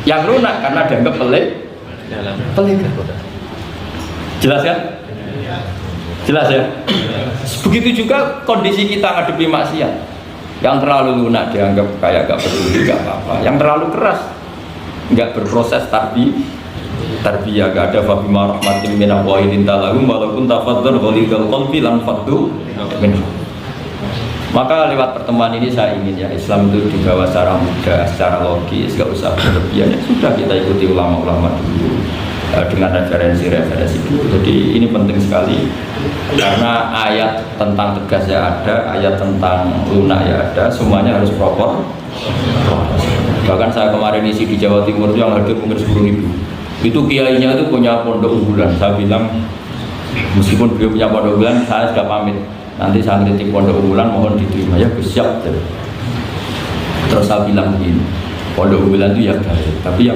Yang lunak karena dianggap pelegalan. Jelas kan? Jelas ya? Begitu juga kondisi kita ngadepi maksiat. Yang terlalu lunak dianggap kayak gak peduli, gak apa-apa. Yang terlalu keras, gak berproses tarbiyah, gak ada fabima rahmatin minallahi linta lahum walaupun tafadzal ghalidul qalbi lan faddu minhu. Maka lewat pertemuan ini saya ingin ya Islam itu dibawa secara mudah, secara logis, gak usah berlebihan. Ya sudah kita ikuti ulama-ulama dulu dengan referensi dulu. Jadi ini penting sekali karena ayat tentang tegas ya ada, ayat tentang lunak ya ada, semuanya harus proper. Bahkan saya kemarin isi di Jawa Timur yang hadir mungkin 10.000. Itu kiainya itu punya pondok unggulan. Saya bilang meskipun beliau punya pondok unggulan, saya sudah pamit. Nanti saya kritik pondok unggulan mohon diterima ya siap. Terus saya bilang begini, pondok unggulan itu ya baik, tapi ya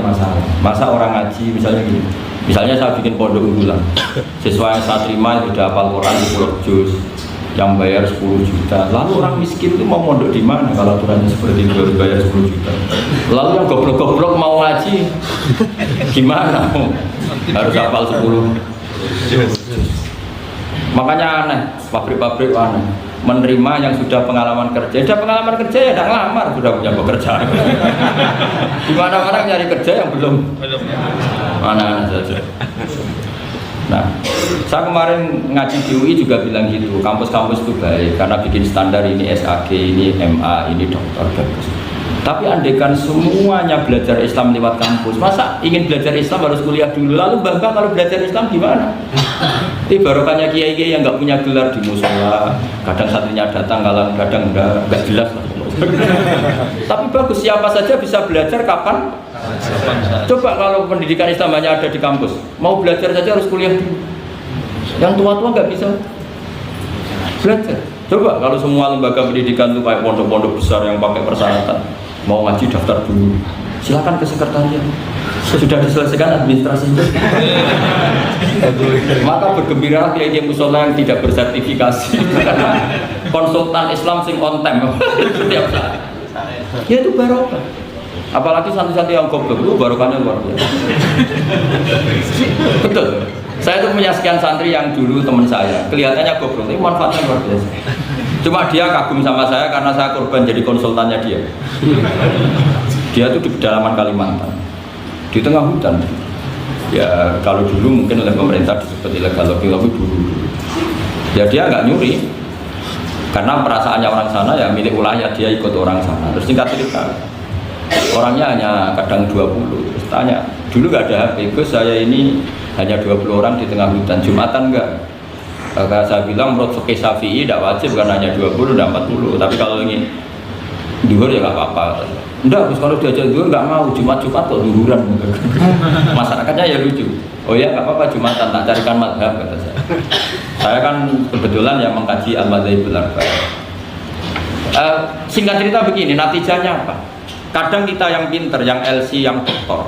masa orang ngaji misalnya gini. Misalnya saya bikin pondok unggulan, siswa yang saya terima sudah hafal Quran 10 juz, yang bayar 10 juta. Lalu orang miskin itu mau mondok di mana kalau aturannya seperti itu harus bayar 10 juta? Lalu yang goblok-goblok mau ngaji gimana? Harus hafal 10. Makanya aneh, pabrik-pabrik aneh menerima yang sudah pengalaman kerja. Sudah pengalaman kerja ya tidak ngelamar, sudah punya pekerjaan. Gimana orang nyari kerja yang belum mana saja. Nah, saya kemarin ngaji di UI juga bilang gitu, kampus-kampus itu baik karena bikin standar ini SAG, ini MA, ini dokter bagus. Tapi andaikan semuanya belajar Islam lewat kampus, masa ingin belajar Islam harus kuliah dulu? Lalu bangga kalau belajar Islam gimana? Ini barokahnya kiai-kiai yang nggak punya gelar di musola, kadang santrinya datang, kadang nggak jelas lah. Tapi bagus, siapa saja bisa belajar kapan? Coba kalau pendidikan Islam hanya ada di kampus, mau belajar saja harus kuliah dulu. Yang tua-tua nggak bisa belajar. Coba kalau semua lembaga pendidikan itu kayak pondok-pondok besar yang pakai persyaratan, mau ngaji daftar dulu, silakan ke sekretariat. Sudah diselesaikan administrasinya. Maka bergembira kiai musola yang tidak bersertifikasi karena konsultan Islam sing on time setiap saat. Ya itu barokah. Apalagi santri-santri yang goblok itu barokahnya luar biasa. Betul. Saya tuh punya sekian santri yang dulu teman saya, kelihatannya goblok, tapi manfaatnya luar biasa. Cuma dia kagum sama saya karena saya korban jadi konsultannya dia. Dia tuh di pedalaman Kalimantan, di tengah hutan. Ya kalau dulu mungkin oleh pemerintah disebut ilegal logging, tapi dulu. Ya dia nggak nyuri, karena perasaannya orang sana ya milik wilayah, dia ikut orang sana. Terus singkat cerita, orangnya hanya kadang 20. Terus tanya, dulu nggak ada HP, Gus saya ini hanya 20 orang di tengah hutan, Jumatan enggak? Maka saya bilang menurut fikih Syafi'i tidak wajib kan hanya 20 dan 40, tapi kalau ingin duhur ya nggak apa-apa. Enggak, Gus kalau diajak duhur nggak mau, Jumat kok duhuran. Masyarakatnya ya lucu. Oh ya nggak apa-apa Jumatan, tak carikan madhab kata saya. Saya kan kebetulan yang mengkaji al-madzhabul arba'a. Singkat cerita begini, natijahnya apa? Kadang kita yang pinter, yang LC, yang doktor,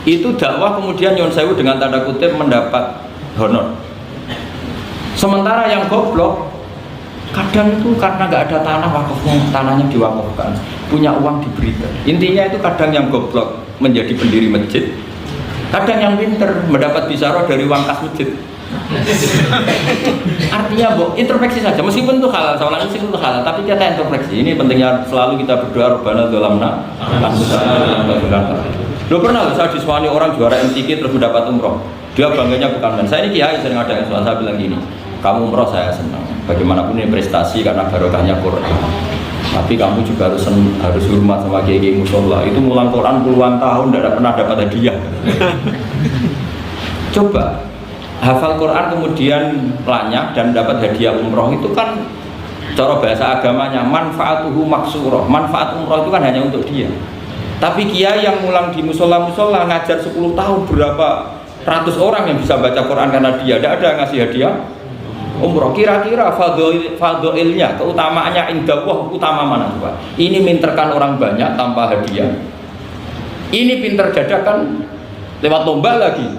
itu dakwah kemudian nyon sewu dengan tanda kutip mendapat honor. Sementara yang goblok kadang itu karena nggak ada tanah wakafnya, tanahnya diwakafkan, punya uang diberikan. Intinya itu kadang yang goblok menjadi pendiri masjid, kadang yang pinter mendapat bisyarah dari uang kas masjid. Artinya introspeksi saja, meskipun itu halal, soalnya meskipun itu halal, tapi kita introspeksi. Ini pentingnya selalu kita berdoa Rabbana dzalamna anfusana. Lo pernah saya disuani orang juara MTQ terus mendapat umroh, dia bangganya bukan main. Saya ini kiai sering ada yang saya bilang gini, kamu umroh saya senang, bagaimanapun ini prestasi karena barokahnya Quran. Tapi kamu juga harus hormat sama kiai musola. Itu mulang Quran puluhan tahun tidak pernah dapat hadiah. Coba hafal Quran kemudian lanyah dan dapat hadiah umroh, itu kan cara bahasa agamanya manfaatuhu maksurah. Manfaat umroh itu kan hanya untuk dia. Tapi kiai yang mulang di musola-musola ngajar 10 tahun berapa ratus orang yang bisa baca Quran karena dia, tidak ada yang ngasih hadiah umroh. Kira-kira fadhoilnya, keutamaannya indallah utama mana coba? Ini minterkan orang banyak tanpa hadiah, ini pinter dadakan lewat lomba lagi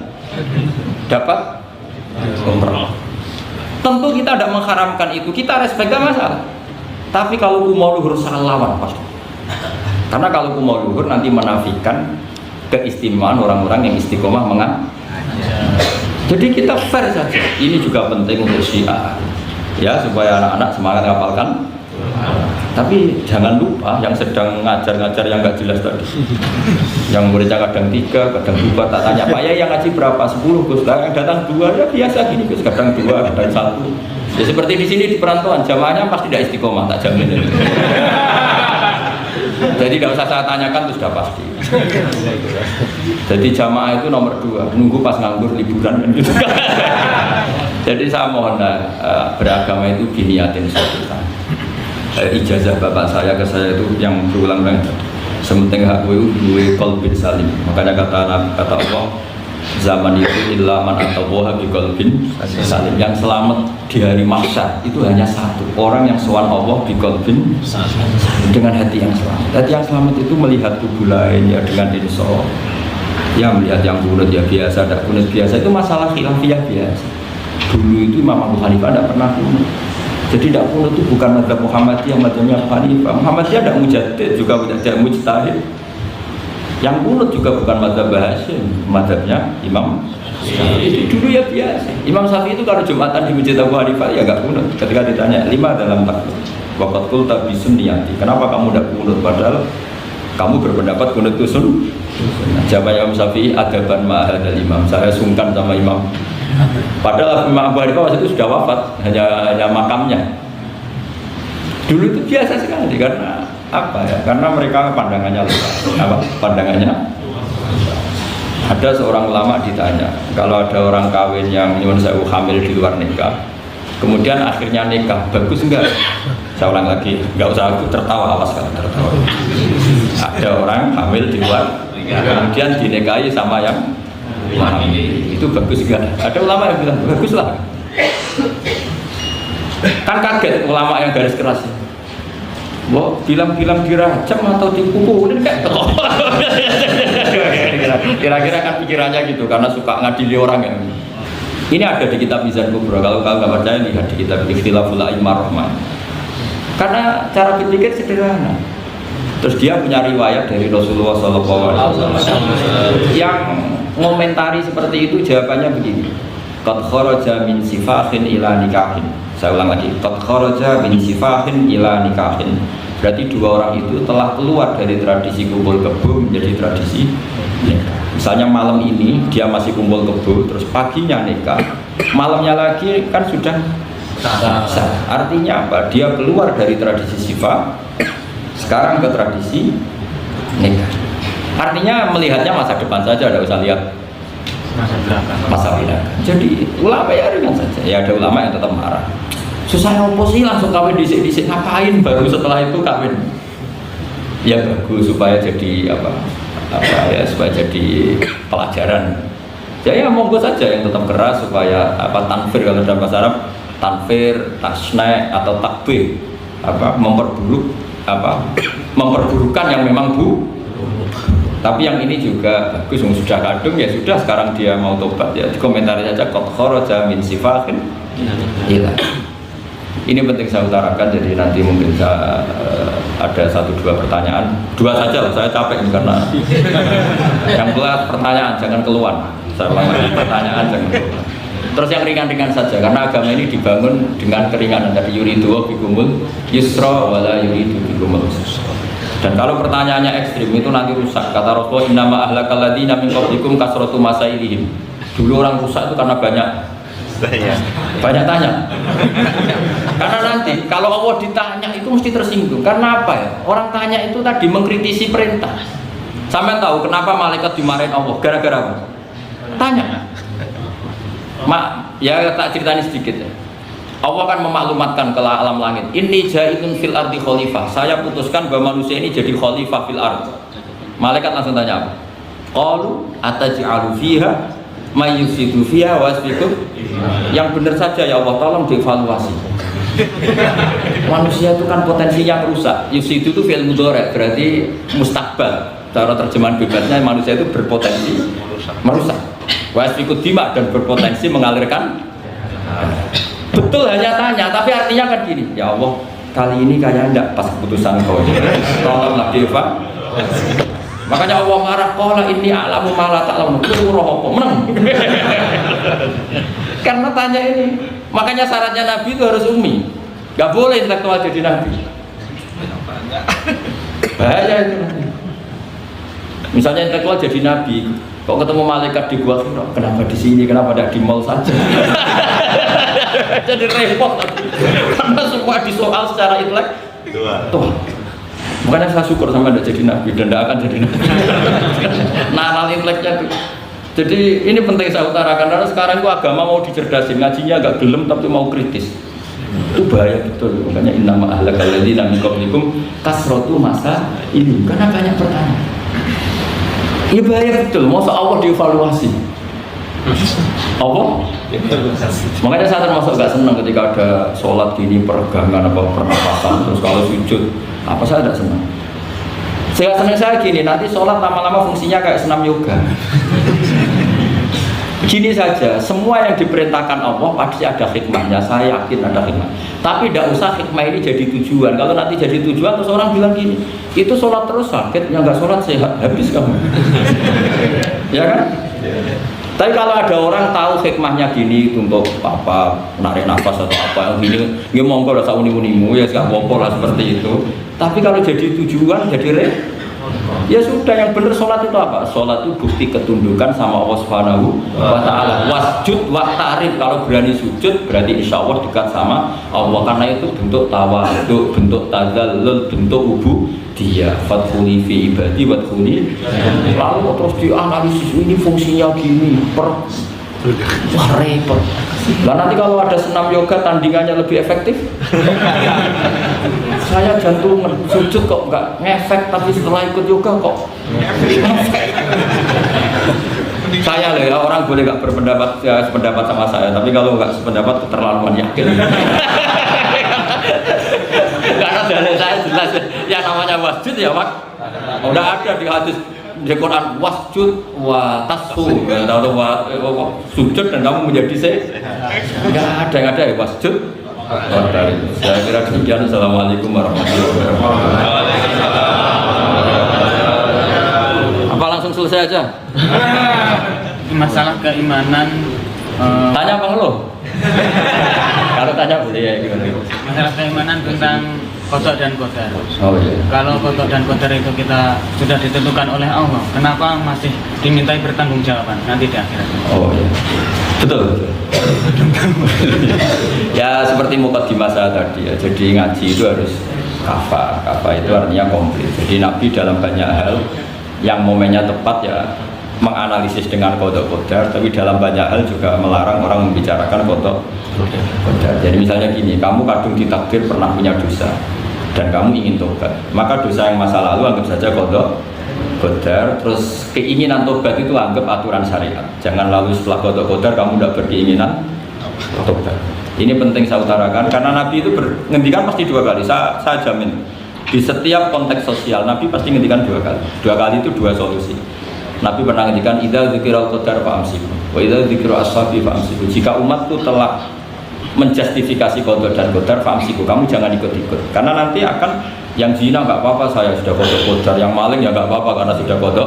dapat umroh. Tentu kita tidak mengharamkan itu, kita respect, gak masalah. Tapi kalau mau luhur salah lawan pasti. Karena kalau mau luhur nanti menafikan keistimewaan orang-orang yang istiqomah mengajar. Jadi kita fair saja. Ini juga penting untuk Syiah, ya supaya anak-anak semangat ngapalkan. Tapi jangan lupa yang sedang ngajar-ngajar yang nggak jelas tadi, yang muridnya kadang 3, kadang 2, tak tanya Pak ya yang ngaji berapa? 10 Gus, yang datang 2 ya biasa gini Gus, kadang 2, kadang 1. Ya seperti di sini di perantauan jamaahnya pasti tidak istiqomah, tak jamin. Jadi tidak usah saya tanyakan itu sudah pasti. Jadi jamaah itu nomor 2, nunggu pas nganggur liburan kan gitu. Jadi saya mohon beragama itu diniatin kita. Ijazah bapak saya ke saya itu yang berulang-ulang sementing hak gue qalbin salim. Makanya kata Allah zaman itu illa man atallaha bi qalbin salim. Yang selamat di hari mahsyar itu hanya satu orang yang sowan Allah bi qalbin dengan hati yang selamat. Hati yang selamat itu melihat tubuh lain ya dengan insya, ya melihat yang kunut ya biasa, tidak kunut biasa itu masalah khilafiyah biasa. Dulu itu Imam Abu Hanifah tidak pernah kunut. Jadi tidak kunut itu bukan mazhab Muhammadiyah, mazhabnya Abu Hanifah. Muhammadiyah tidak mujaddid, juga tidak mujtahid. Yang kunut juga bukan mazhab Hasyim, mazhabnya Imam Syafi'i. Dulu ya biasa. Imam Syafi'i itu kalau Jumatan di Masjid Abu Hanifah ya enggak kunut. Ketika ditanya 5 dalam takbir, waqad qulta bi sunniyati. Kenapa kamu tidak kunut padahal kamu berpendapat kunut itu jawabnya Imam Syafi'i adaban ma'hadal imam. Saya sungkan sama imam. Padahal Imam Abu Hanifah waktu itu sudah wafat, hanya makamnya. Dulu itu biasa sekali karena apa ya? Karena mereka pandangannya luas. Apa? Pandangannya. Ada seorang ulama ditanya, kalau ada orang kawin yang nyuwun sewu hamil di luar nikah, kemudian akhirnya nikah, bagus enggak? Saya ulang lagi, enggak usah aku tertawa, awas kalau tertawa. Ada orang hamil di luar, kemudian dinikahi sama yang itu bagus enggak? Ada ulama yang bilang bagus lah. Kan kaget ulama yang garis keras. Wah, bilang-bilang dirajam atau dipukulin kayak kira-kira kan pikirannya gitu karena suka ngadili orang ya. Ini ada di kitab Mizan Kubra. Kalau nggak percaya lihat di kitab Ikhtilaful A'immah Rahman. Karena cara berpikir sederhana. Terus dia punya riwayat dari Rasulullah SAW yang ngomentari seperti itu jawabannya begini. Qad kharaja min sifahin ila nikahin. Saya ulang lagi. Qad kharaja min sifahin ila nikahin. Berarti dua orang itu telah keluar dari tradisi kumpul kebo menjadi tradisi nikah. Misalnya malam ini dia masih kumpul kebo, terus paginya nikah. Malamnya lagi kan sudah sah. Artinya apa? Dia keluar dari tradisi sifat sekarang ke tradisi nikah. Artinya melihatnya masa depan saja, tidak usah lihat masa belakang. Jadi ulama ya ringan saja. Ya ada ulama yang tetap marah. Susah ngopo sih langsung kawin disik-disik, ngapain baru setelah itu kawin? Ya bagus supaya jadi apa ya, supaya jadi pelajaran. Ya monggo saja yang tetap keras supaya tanfir kalau dalam bahasa Arab, tanfir, tasna atau takbir memperburukan yang memang tapi yang ini juga bagus, sudah kadung ya sudah, sekarang dia mau tobat ya komentari saja qad kharaja min sifahin ila. Ini penting saya utarakan, jadi nanti mungkin saya ada 1-2 pertanyaan, 2 saja lah, saya capek ini karena yang kelas pertanyaan jangan keluar, saya ulang lagi pertanyaan jangan keluar. Terus yang ringan-ringan saja, karena agama ini dibangun dengan keringanan. Dari yuridu bikumul yusra wala yuridu bikumul usra. Dan kalau pertanyaannya ekstrim itu nanti rusak. Kata Rasulullah, innama ahlakal ladzina min qablikum kasratu masailihim. Dulu orang rusak itu karena banyak tanya. Karena nanti kalau Allah ditanya itu mesti tersinggung. Karena apa ya? Orang tanya itu tadi mengkritisi perintah. Sampai tahu kenapa malaikat dimarahin Allah? Gara-gara apa? Tanya. Ya tak ceritanya sedikit ya. Allah kan memaklumatkan ke alam langit. Inni ja'ilun fil ardi khalifah. Saya putuskan bahwa manusia ini jadi khalifah fil ard. Malaikat langsung tanya apa? Qalu ataj'alu fiha may yufsidu fiha wa yasfiku. Yang benar saja ya Allah, tolong dievaluasi. Manusia itu kan potensi yang rusak. Yufsidu itu fi'il mudhari', berarti mustakbal. Cara terjemahan bebasnya manusia itu berpotensi merusak. Wa yasfiku dima, dan berpotensi mengalirkan. Betul hanya tanya, tapi artinya kan gini, ya Allah, kali ini kayak enggak pas keputusan kau. Tolonglah Deva. Makanya Allah marah, qala inni a'lamu ma la ta'lamun. Roh apa menang. Karena tanya ini, makanya syaratnya Nabi itu harus ummi. Gak boleh intelektual jadi Nabi. Bahaya itu. Misalnya intelektual jadi Nabi, kok ketemu malaikat di gua, kenapa di sini, kenapa tidak di mall saja? Jadi repot. Karena semua disoal secara intelektual. Bukannya saya syukur sama tidak jadi Nabi dan tidak akan jadi Nabi. Naral inteleknya itu. Jadi ini penting saya utarakan karena sekarang itu agama mau dicerdasin, ngajinya agak gelem tapi mau kritis. Itu bahaya betul. Makanya innama ahlakal ladzina min qablikum kasratu masa ini karena banyak pertanyaan. Ini bahaya betul. Masa Allah dievaluasi. Allah? Makanya saya termasuk gak senang ketika ada sholat gini peregangan apa pernapasan terus kalau sujud apa saya tidak senang. Saya senang saya gini nanti sholat lama-lama fungsinya kayak senam yoga. Gini saja, semua yang diperintahkan Allah pasti ada hikmahnya, saya yakin ada hikmah. Tapi tidak usah hikmah ini jadi tujuan. Kalau nanti jadi tujuan, terus orang bilang gini, itu sholat terus sakit, yang nggak sholat sehat, habis kamu. Ya kan? Tapi kalau ada orang tahu hikmahnya gini untuk apa, narik nafas atau apa, gini, ya monggo lah sauni-unimu, ya nggak apa-apa lah seperti itu. Tapi kalau jadi tujuan, jadi ya sudah, yang benar sholat itu apa? Sholat itu bukti ketundukan sama Allah Subhanahu wa ta'ala. Wasjud wa ta'rif, kalau berani sujud berarti insya Allah dekat sama Allah. Karena itu bentuk tawadhu, bentuk tadzallul, bentuk ubudiyah. Fadkhuli fi ibadi wadkhuli. Lalu terus dianalisis ini fungsinya gini, wah repot. Lah nanti kalau ada senam yoga tandingannya lebih efektif. Saya jantungan, sujud kok nggak ngefek, tapi setelah ikut yoga kok ngefek. Saya loh ya, orang boleh nggak berpendapat ya, sependapat sama saya, tapi kalau nggak sependapat keterlaluan yakin. Karena dari saya jelas ya namanya wasjud ya Pak. Udah ada di hadis di Quran wasjud wa tasfu, kalau sujud dan kamu menjadi nggak ada yang ada ya wasjud. Saya kira demikian. Assalamualaikum warahmatullahi wabarakatuh. Apa langsung selesai aja?
Masalah keimanan.
Tanya apa lo? Kalau tanya boleh ya gimana?
Masalah keimanan tentang qada dan qadar.
Oh iya.
Kalau qada dan qadar itu kita sudah ditentukan oleh Allah, kenapa masih dimintai pertanggungjawaban nanti di akhirat? Oh iya. Betul. Ya seperti mukaddimah saya tadi ya. Jadi ngaji itu harus kafa. Kafa itu artinya komplit. Jadi Nabi dalam banyak hal yang momennya tepat ya menganalisis dengan qada qadar, tapi dalam banyak hal juga melarang orang membicarakan qada qadar. Jadi misalnya gini, kamu kadung ditakdir pernah punya dosa dan kamu ingin tobat, maka dosa yang masa lalu anggap saja qada qadar, terus keinginan tobat itu anggap aturan syariat. Jangan lalu setelah qada qadar kamu tidak berkeinginan tobat. Ini penting saya utarakan karena Nabi itu ngendikan pasti dua kali. Saya jamin di setiap konteks sosial Nabi pasti ngendikan dua kali. Dua kali itu dua solusi. Nabi pernah ngendikan idza dzikral qadar fa'amsiku wa idza dzikra ashabi fa'amsiku. Jika umatku telah menjustifikasi qada dan qadar fa'amsiku, kamu jangan ikut-ikut. Karena nanti akan yang zina nggak apa-apa, saya sudah qada qadar, yang maling ya nggak apa-apa karena sudah qada.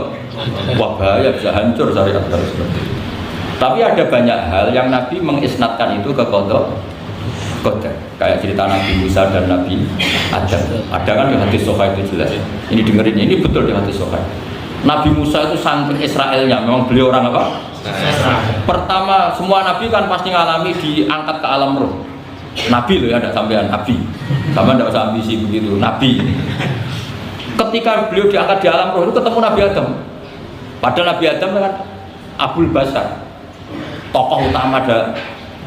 Wah bahaya, bisa hancur syariat harus seperti itu. Tapi ada banyak hal yang Nabi mengisnadkan itu ke qada qadar. Kayak cerita Nabi Musa dan Nabi Adam. Ada kan di hadis Sahih itu jelas. Ini dengerin, ini betul di hadis Sahih. Nabi Musa itu santri Israelnya, memang beliau orang apa? Pertama, semua Nabi kan pasti ngalami diangkat ke alam roh. Nabi loh ya, ada sampean Nabi. Sama tidak usah ambisi begitu, Nabi. Ketika beliau diangkat di alam roh itu ketemu Nabi Adam. Padahal Nabi Adam dengan Abul Basar, tokoh utama ada.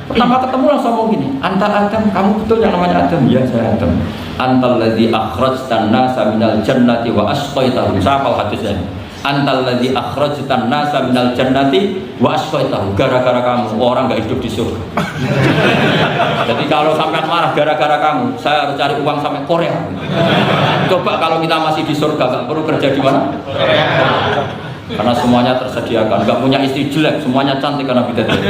Pertama ketemu langsung ngomong gini, anta Adam, kamu betul yang namanya Adam? Ya saya Adam. Antal ladzi akhrajtan nasa minal jannati wa asqaitahum. Siapa hadisnya? Antal ladzi akhrajtan nasa minal jannati wa asqaitahum. Gara-gara kamu orang enggak hidup di surga. Jadi kalau sampai marah gara-gara kamu, saya harus cari uang sampai Korea. Coba kalau kita masih di surga, enggak perlu kerja di mana? Karena semuanya tersediakan, nggak punya istri jelek, semuanya cantik karena bidadari.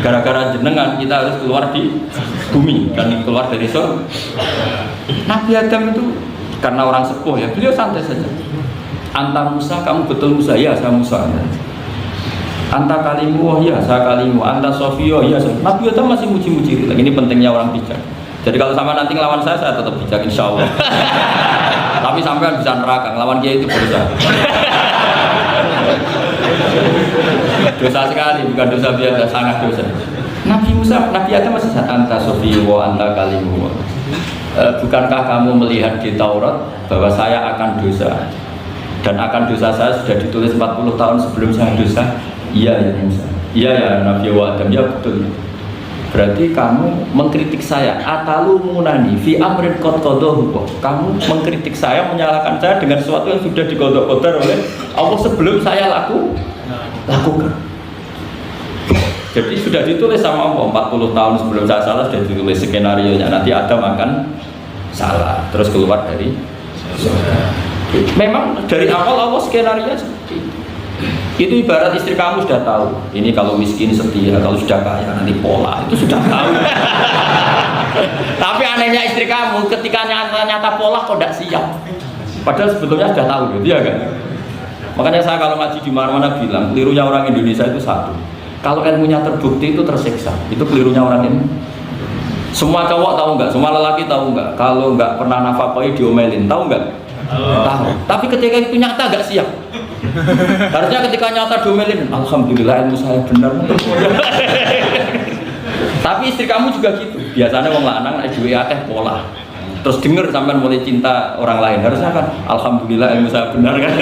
Gara-gara jenengan kita harus keluar di bumi dan keluar dari surga. Nabi Adam itu karena orang sepuh ya, beliau santai saja. Antar Musa, kamu betul Musa? Ya saya Musa. Anta kalimu, oh iya saya kalimu, anta sofio, iya saya. Nabi Adam masih muji-muji. Ini pentingnya orang bijak. Jadi kalau sama nanti ngelawan saya tetap bijak insya Allah. Tapi sampean bisa neraka, ngelawan dia itu dosa. Dosa sekali, bukan dosa biasa, sangat dosa. Nabi Musa, Nabi Adam masih anta sofio, anta kalimu. Bukankah kamu melihat di Taurat bahwa saya akan dosa dan akan dosa saya sudah ditulis 40 tahun sebelum saya dosa? Iya ya Musa. Iya ya Nabi Adam, ya betul. Berarti kamu mengkritik saya atalu munani fi amrin qad qadahu. Kamu mengkritik saya, menyalahkan saya dengan sesuatu yang sudah digodok-godok oleh Allah sebelum saya lakukan. Jadi sudah ditulis sama Allah 40 tahun sebelum saya salah, sudah ditulis skenario nya nanti Adam akan salah terus keluar dari surga. Memang dari awal Allah skenario seperti itu. Itu ibarat istri kamu sudah tahu ini kalau miskin setia, kalau sudah kaya nanti pola, itu sudah tahu. Tapi anehnya istri kamu ketika nyata pola kok tidak siap, padahal sebetulnya sudah tahu gitu ya kan. Makanya saya kalau ngaji di mana-mana bilang kelirunya orang Indonesia itu satu, kalau ilmunya terbukti itu tersiksa, itu kelirunya orang ini. Semua cowok tahu nggak, semua lelaki tahu nggak, kalau nggak pernah nafkahi diomelin, tahu nggak? Tahu. Tapi ketika itu nyata nggak siap. Harusnya ketika nyata diomelin, alhamdulillah ilmu saya benar. Tapi istri kamu juga gitu. Biasanya wong lanang nek duwe akeh pola. Terus denger sampean mulai cinta orang lain. Harusnya kan alhamdulillah ilmu saya benar kan.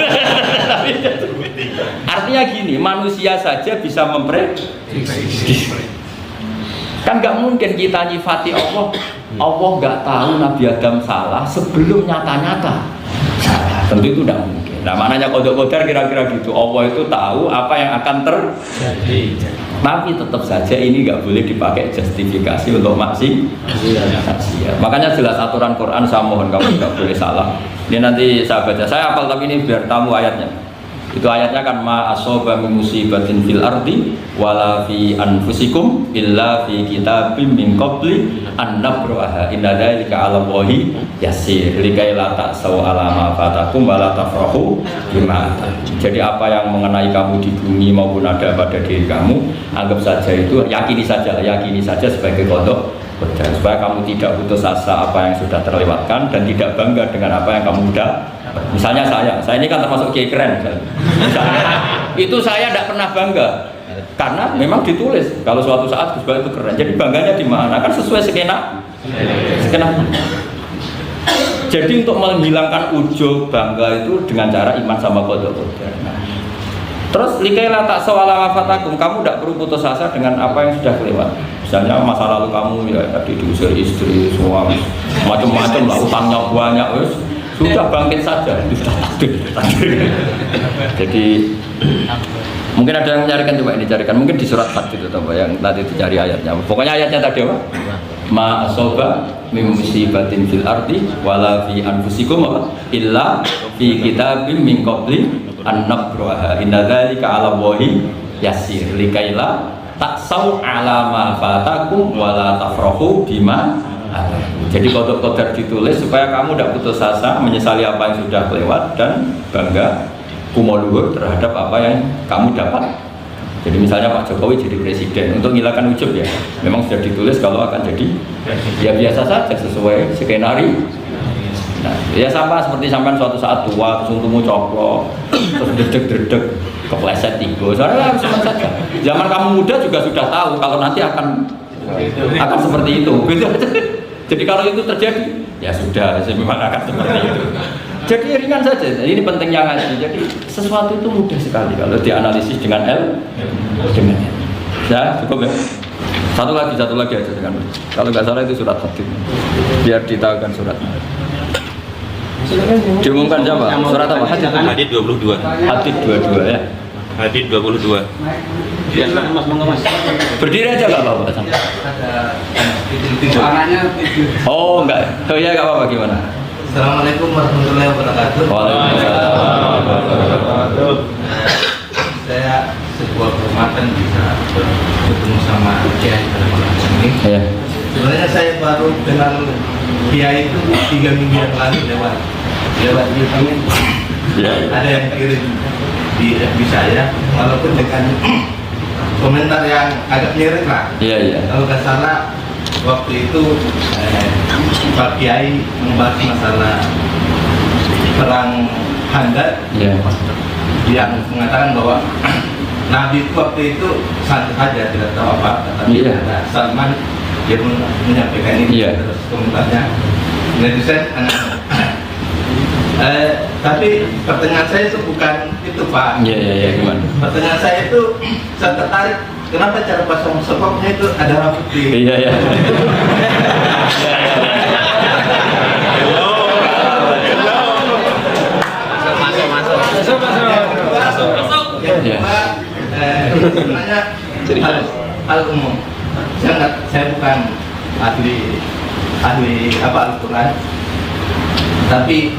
Artinya gini, manusia saja bisa memprediksi. Kan nggak mungkin kita nyifati Allah nggak tahu Nabi Adam salah sebelum nyata-nyata salah. Tentu itu tidak mungkin. Nah maknanya kodok-kodar kira-kira gitu. Allah itu tahu apa yang akan terjadi. Tapi tetap saja ini nggak boleh dipakai justifikasi untuk maksiat. Makanya jelas aturan Quran, saya mohon kamu nggak boleh salah. Ini nanti saya baca. Saya hafal tapi ini biar tamu ayatnya. Itu ayatnya kan ma asoba min musibatin fil ardi wala fi anfusikum illa fi kitabim min qabli an nabraha inna dzalika 'ala Allahi yasir likai la ta'sau 'ala ma fatakum wala tafrahu bima. Jadi apa yang mengenai kamu di bumi maupun ada pada diri kamu, anggap saja itu, yakini saja sebagai kodok supaya kamu tidak putus asa apa yang sudah terlewatkan dan tidak bangga dengan apa yang kamu sudah. Misalnya saya ini kan termasuk kiai keren misalnya, itu saya tidak pernah bangga karena memang ditulis kalau suatu saat Gus Baik itu keren. Jadi bangganya di mana? Kan sesuai skena. Jadi untuk menghilangkan ujub bangga itu dengan cara iman sama qada qadar. Terus likaila tak sawala wafatakum, kamu tidak perlu putus asa dengan apa yang sudah kelewat. Misalnya masa lalu kamu ya tadi diusir istri, suami, macam-macam lah, utangnya banyak, wes sudah bangkit saja, itu sudah takdir. Jadi mungkin ada yang mencarikan, coba ini carikan, mungkin di surat Fat itu atau yang tadi dicari ayatnya. Pokoknya ayatnya tadi apa? Ma asoba min musibatin fil ardi wala fi anfusikum illa fi kitabim min qabli an nabraha inna dzalika 'ala Allahi yasir likaila taksau 'ala ma fatakum wala tafrahu bima. Jadi kodok-kodok ditulis supaya kamu tidak putus asa menyesali apa yang sudah lewat dan bangga kumoluhur terhadap apa yang kamu dapat. Jadi misalnya Pak Jokowi jadi presiden, untuk menghilangkan ujub ya memang sudah ditulis kalau akan jadi ya biasa saja sesuai skenario. Nah, ya sama seperti sampai suatu saat tua terus untukmu coplok terus dedek kepleset tigo, soalnya harus saja. Zaman kamu muda juga sudah tahu kalau nanti akan seperti itu. Jadi kalau itu terjadi, ya sudah, memang akan seperti itu. Jadi ringan saja. Ini pentingnya ngaji. Jadi sesuatu itu mudah sekali kalau dianalisis dengan dengan ya cukup ya. Satu lagi aja dengan. Kalau nggak salah itu surat Hadid. Biar ditahukan suratnya. Diumumkan siapa? Surat apa?
Hadid 22.
Hadid 22 ya.
Hadid 22.
Ya, Mas.
Berdiri aja nggak apa-apa. Oh enggak. Oh ya nggak apa-apa gimana?
Assalamualaikum warahmatullahi wabarakatuh.
Waalaikumsalam.
Saya sebuah kehormatan bisa bertemu sama Kiai pada malam ini.
Ya.
Sebenarnya saya baru kenal Kiai itu 3 minggu yang lalu lewat YouTube.
Ya.
Ada yang kirim di FB saya, walaupun dengan komentar yang agak mirip lah.
Iya.
Kalau nggak salah waktu itu Pak Kiai membahas masalah perang Handaq,
Iya.
yang mengatakan bahwa Nabi itu waktu itu santai saja, tidak tahu apa, tapi
Iya.
ada Salman dia menyampaikan ini.
Iya.
Terus komentarnya netizen tapi pertanyaan saya itu bukan itu, Pak.
Iya, gimana?
Pertanyaan saya itu, saya tertarik kenapa cara pasang sepoknya itu ada rambut putih.
Iya.
Yang kedua, sebenarnya hal umum. Saya bukan ahli Al-Quran, tapi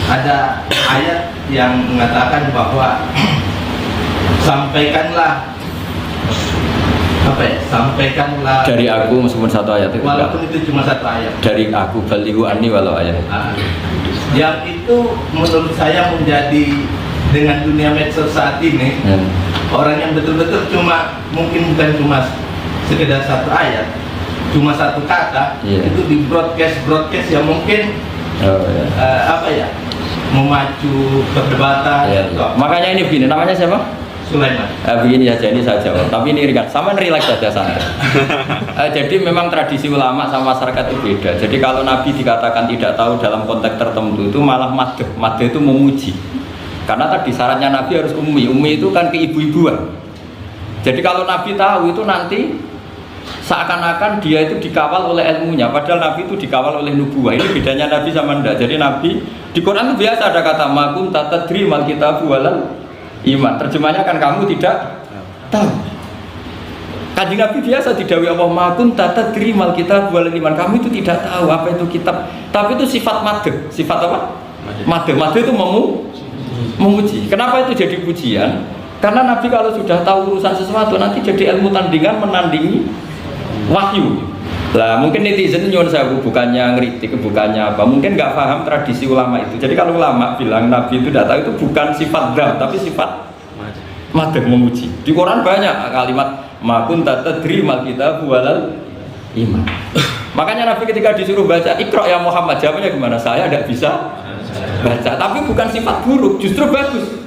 ada ayat yang mengatakan bahwa sampaikanlah
Dari aku meskipun satu ayat itu
walaupun itu cuma satu ayat.
Dari aku balighu anni walau ayat.
Yang itu menurut saya menjadi dengan dunia medsos saat ini, orang yang betul-betul mungkin bukan cuma sekedar satu ayat, cuma satu kata, itu di broadcast yang mungkin memacu perdebatan.
Makanya ini begini, namanya siapa?
Sulaiman.
Begini saja, ini saya jawab. Tapi ini ringan, sama relax saja santai. Jadi memang tradisi ulama sama masyarakat itu beda. Jadi kalau Nabi dikatakan tidak tahu dalam konteks tertentu itu malah madh. Madh itu memuji. Karena tadi syaratnya Nabi harus ummi. Ummi itu kan keibu-ibuan. Jadi kalau Nabi tahu itu nanti seakan-akan dia itu dikawal oleh ilmunya. Padahal Nabi itu dikawal oleh nubuah. Ini bedanya Nabi sama ndak. Jadi Nabi di Quran itu biasa ada kata makun tatadri mal kitabu walal iman. Terjemahnya kan kamu tidak tahu. Kanjeng Nabi biasa didhawuhi Allah makun tatadri mal kitabu walal iman. Kamu itu tidak tahu apa itu kitab. Tapi itu sifat madh. Sifat apa? Madh. Madh itu memuji. Kenapa itu jadi pujian? Karena Nabi kalau sudah tahu urusan sesuatu nanti jadi ilmu tandingan menandingi wahyu. Lah mungkin netizen nyuwun sewu bukannya ngeritik, bukannya apa, mungkin nggak paham tradisi ulama itu. Jadi kalau ulama bilang Nabi itu tidak tahu itu bukan sifat dzat tapi sifat madh, memuji. Di Quran banyak kalimat makun tatadri mal kitab walal iman. Makanya Nabi ketika disuruh baca Iqra ya Muhammad, jawabnya gimana? Saya tidak bisa baca, tapi bukan sifat buruk, justru bagus.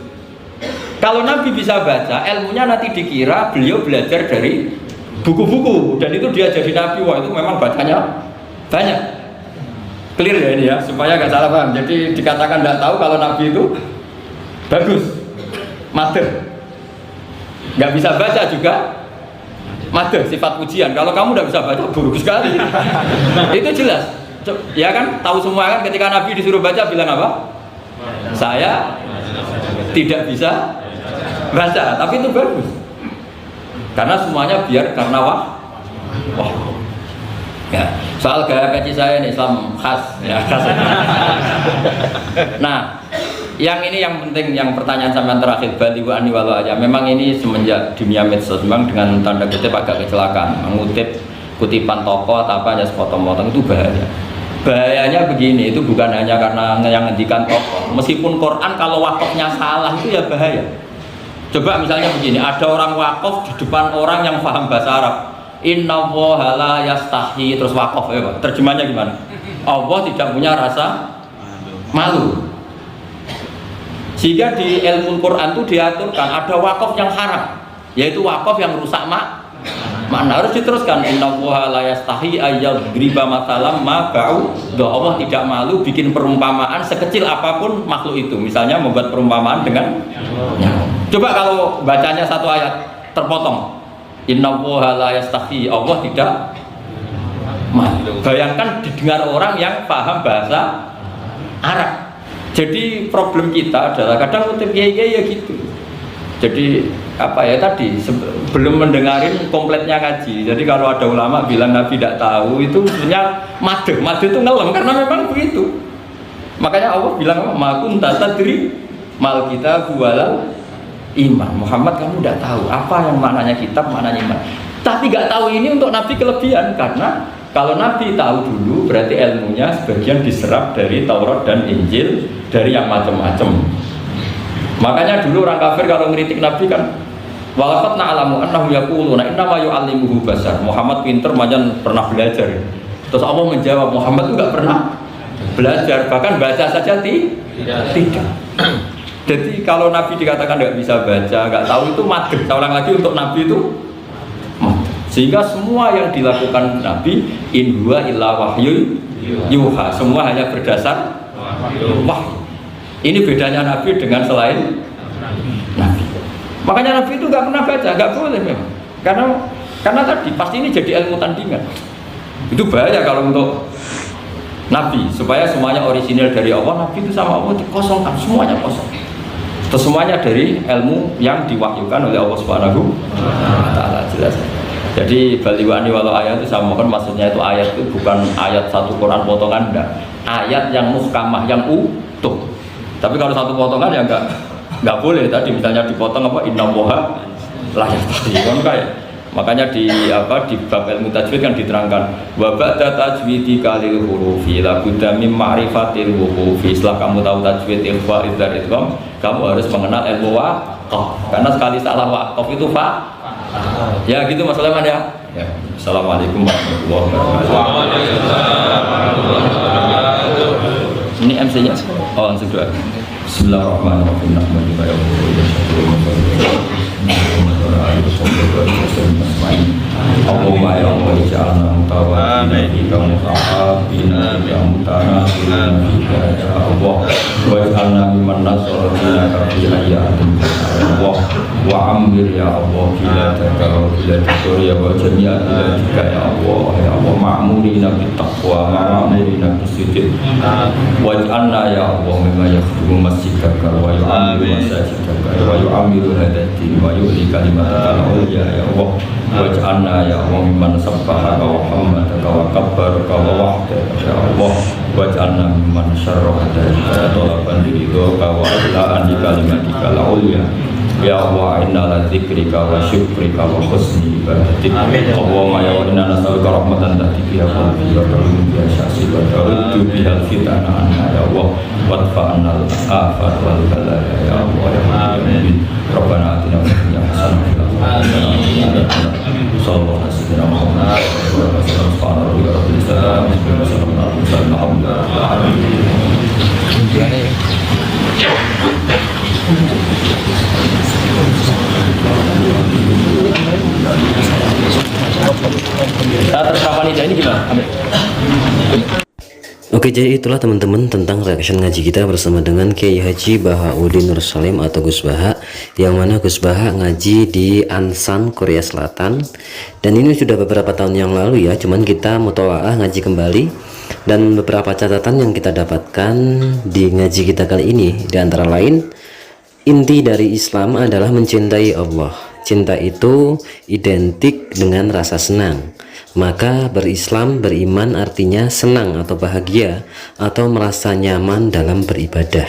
Kalau Nabi bisa baca, ilmunya nanti dikira beliau belajar dari buku-buku dan itu dia jadi Nabi. Wah itu memang bacanya banyak. Clear ya ini ya, supaya nggak salah paham. Jadi dikatakan tidak tahu kalau Nabi itu bagus, madh. Nggak bisa baca juga madh, sifat pujian. Kalau kamu tidak bisa baca buruk sekali. Itu jelas. Ya kan, tahu semua kan ketika Nabi disuruh baca bilang apa? Saya tidak bisa baca, tapi itu bagus. Karena semuanya biar karena wah. Ya, soal gaya kaji saya ini Islam khas ya. Nah, yang ini yang penting, yang pertanyaan sampean terakhir balighu anni walau aja. Memang ini semenjak dunia medsos memang dengan tanda kutip agak kecelakaan, mengutip kutipan tokoh atau apa hanya sepotong-potong itu bahaya. Bahayanya begini, itu bukan hanya karena yang ngendikan tokoh. Meskipun Quran kalau wakafnya salah itu ya bahaya. Coba misalnya begini, ada orang wakaf di depan orang yang paham bahasa Arab. Inna Allaha la yastahi, terus wakaf ya Pak. Terjemahnya gimana? Allah tidak punya rasa malu. Sehingga di ilmu Quran itu diaturkan ada wakaf yang haram, yaitu wakaf yang rusak makna. Harus diteruskan Inna Allaha la yastahi ayyadriba mathalam ma ba'u. Allah tidak malu bikin perumpamaan sekecil apapun makhluk itu. Misalnya membuat perumpamaan dengan nyamuk. Coba kalau bacanya satu ayat terpotong. Inna Allaha la yastahi, Allah tidak malu. Bayangkan didengar orang yang paham bahasa Arab. Jadi problem kita adalah kadang kutip kiai ya gitu. Jadi apa ya tadi belum mendengarin kompletnya ngaji. Jadi kalau ada ulama bilang Nabi tidak tahu itu sebenarnya madh itu ngelem karena memang begitu. Makanya Allah bilang makun tatadri mal kitab walal iman. Muhammad kamu tidak tahu apa yang maknanya kitab, maknanya iman. Tapi nggak tahu ini untuk Nabi kelebihan karena kalau Nabi tahu dulu berarti ilmunya sebagian diserap dari Taurat dan Injil, dari yang macam-macam. Makanya dulu orang kafir kalau ngeritik Nabi kan Walaqad na'lamu annahum yaquluna innama yu'allimuhu basar. Muhammad pinter macam pernah belajar. Terus Allah menjawab, Muhammad itu enggak pernah belajar, bahkan baca saja tidak. Jadi kalau Nabi dikatakan nggak bisa baca, nggak tahu, itu madhab. Saya ulang lagi, untuk Nabi itu madhab. Sehingga semua yang dilakukan Nabi in huwa illa wahyu yuha, semua hanya berdasar wahyu. Ini bedanya Nabi dengan selain Nabi. Makanya Nabi itu nggak pernah baca, nggak boleh memang. Karena tadi pasti ini jadi ilmu tandingan. Itu bahaya kalau untuk Nabi, supaya semuanya orisinil dari Allah. Nabi itu sama Allah dikosongkan, semuanya kosong. Terus semuanya dari ilmu yang diwahyukan oleh Allah Subhanahu wa Ta'ala, jelas. Jadi baliwani walau ayat itu saya mohon, maksudnya itu ayat itu bukan ayat satu Quran potongan, enggak. Ayat yang muhkamah, yang utuh. Tapi kalau satu potongan ya enggak boleh. Tadi misalnya dipotong apa, inna woha lah ya kayak. Makanya di bab ilmu tajwid kan diterangkan wa ba'da tajwidi kalil hurufi la budda mim ma'rifatil wuqufi. Setelah kamu tahu tajwid ikhfa idzar idgham, kamu harus mengenal ilmu waqaf. Karena sekali salah waqaf itu fa. Ya gitu Mas Sulaiman ya. Assalamualaikum warahmatullahi wabarakatuh. Ini MC-nya. Oh, langsung doa. Bismillahirrahmanirrahim. Allahumma ya Allah ij'alna mutawakkilina bika mutahabina bika mutanasirina bika ya Allah waj'alna mimman nasara dinaka fi hayyatin Allah wa ammir ya Allah biladaka wa bilad Syria wa jami'a biladika ya Allah ma'murina bittaqwa ma'murina bisidq waj'alna ya Allah mimma yakhdumu masjidaka wa yu'amiru masajidaka wa yu'amiru hadati wa yu'li kalimataka al-ulya ya Allah waj'alna ya Allah mimman sabbahaka wa hamdaka wa kabbaraka wa wahdaka ya Allah waj'alna mimman syarraha dhalika talaban ridhoka wa adla'an di kalimatika al-ulya ya Allah inna la dzikrika wa syukrika wa husni ibadatik Allahumma ya inna nas'aluka rahmatan tahti biha qalbi wa ta'udhu biha syasi wa ta'udhu biha fitana anna ya Allah wadfa'anna al-afat wal balaya ya Allah ya amin Rabbana atina fid dunya hasanah wa fil akhirati sallallahu alaihi wasallam Muhammad wa sallallahu alaihi
Oke, jadi itulah teman-teman tentang reaction ngaji kita bersama dengan Kiai Haji Bahauddin Nur Salim atau Gus Baha, yang mana Gus Baha ngaji di Ansan, Korea Selatan. Dan ini sudah beberapa tahun yang lalu ya, cuman kita mutolaah ngaji kembali. Dan beberapa catatan yang kita dapatkan di ngaji kita kali ini, di antara lain, inti dari Islam adalah mencintai Allah. Cinta itu identik dengan rasa senang. Maka berislam, beriman artinya senang atau bahagia atau merasa nyaman dalam beribadah.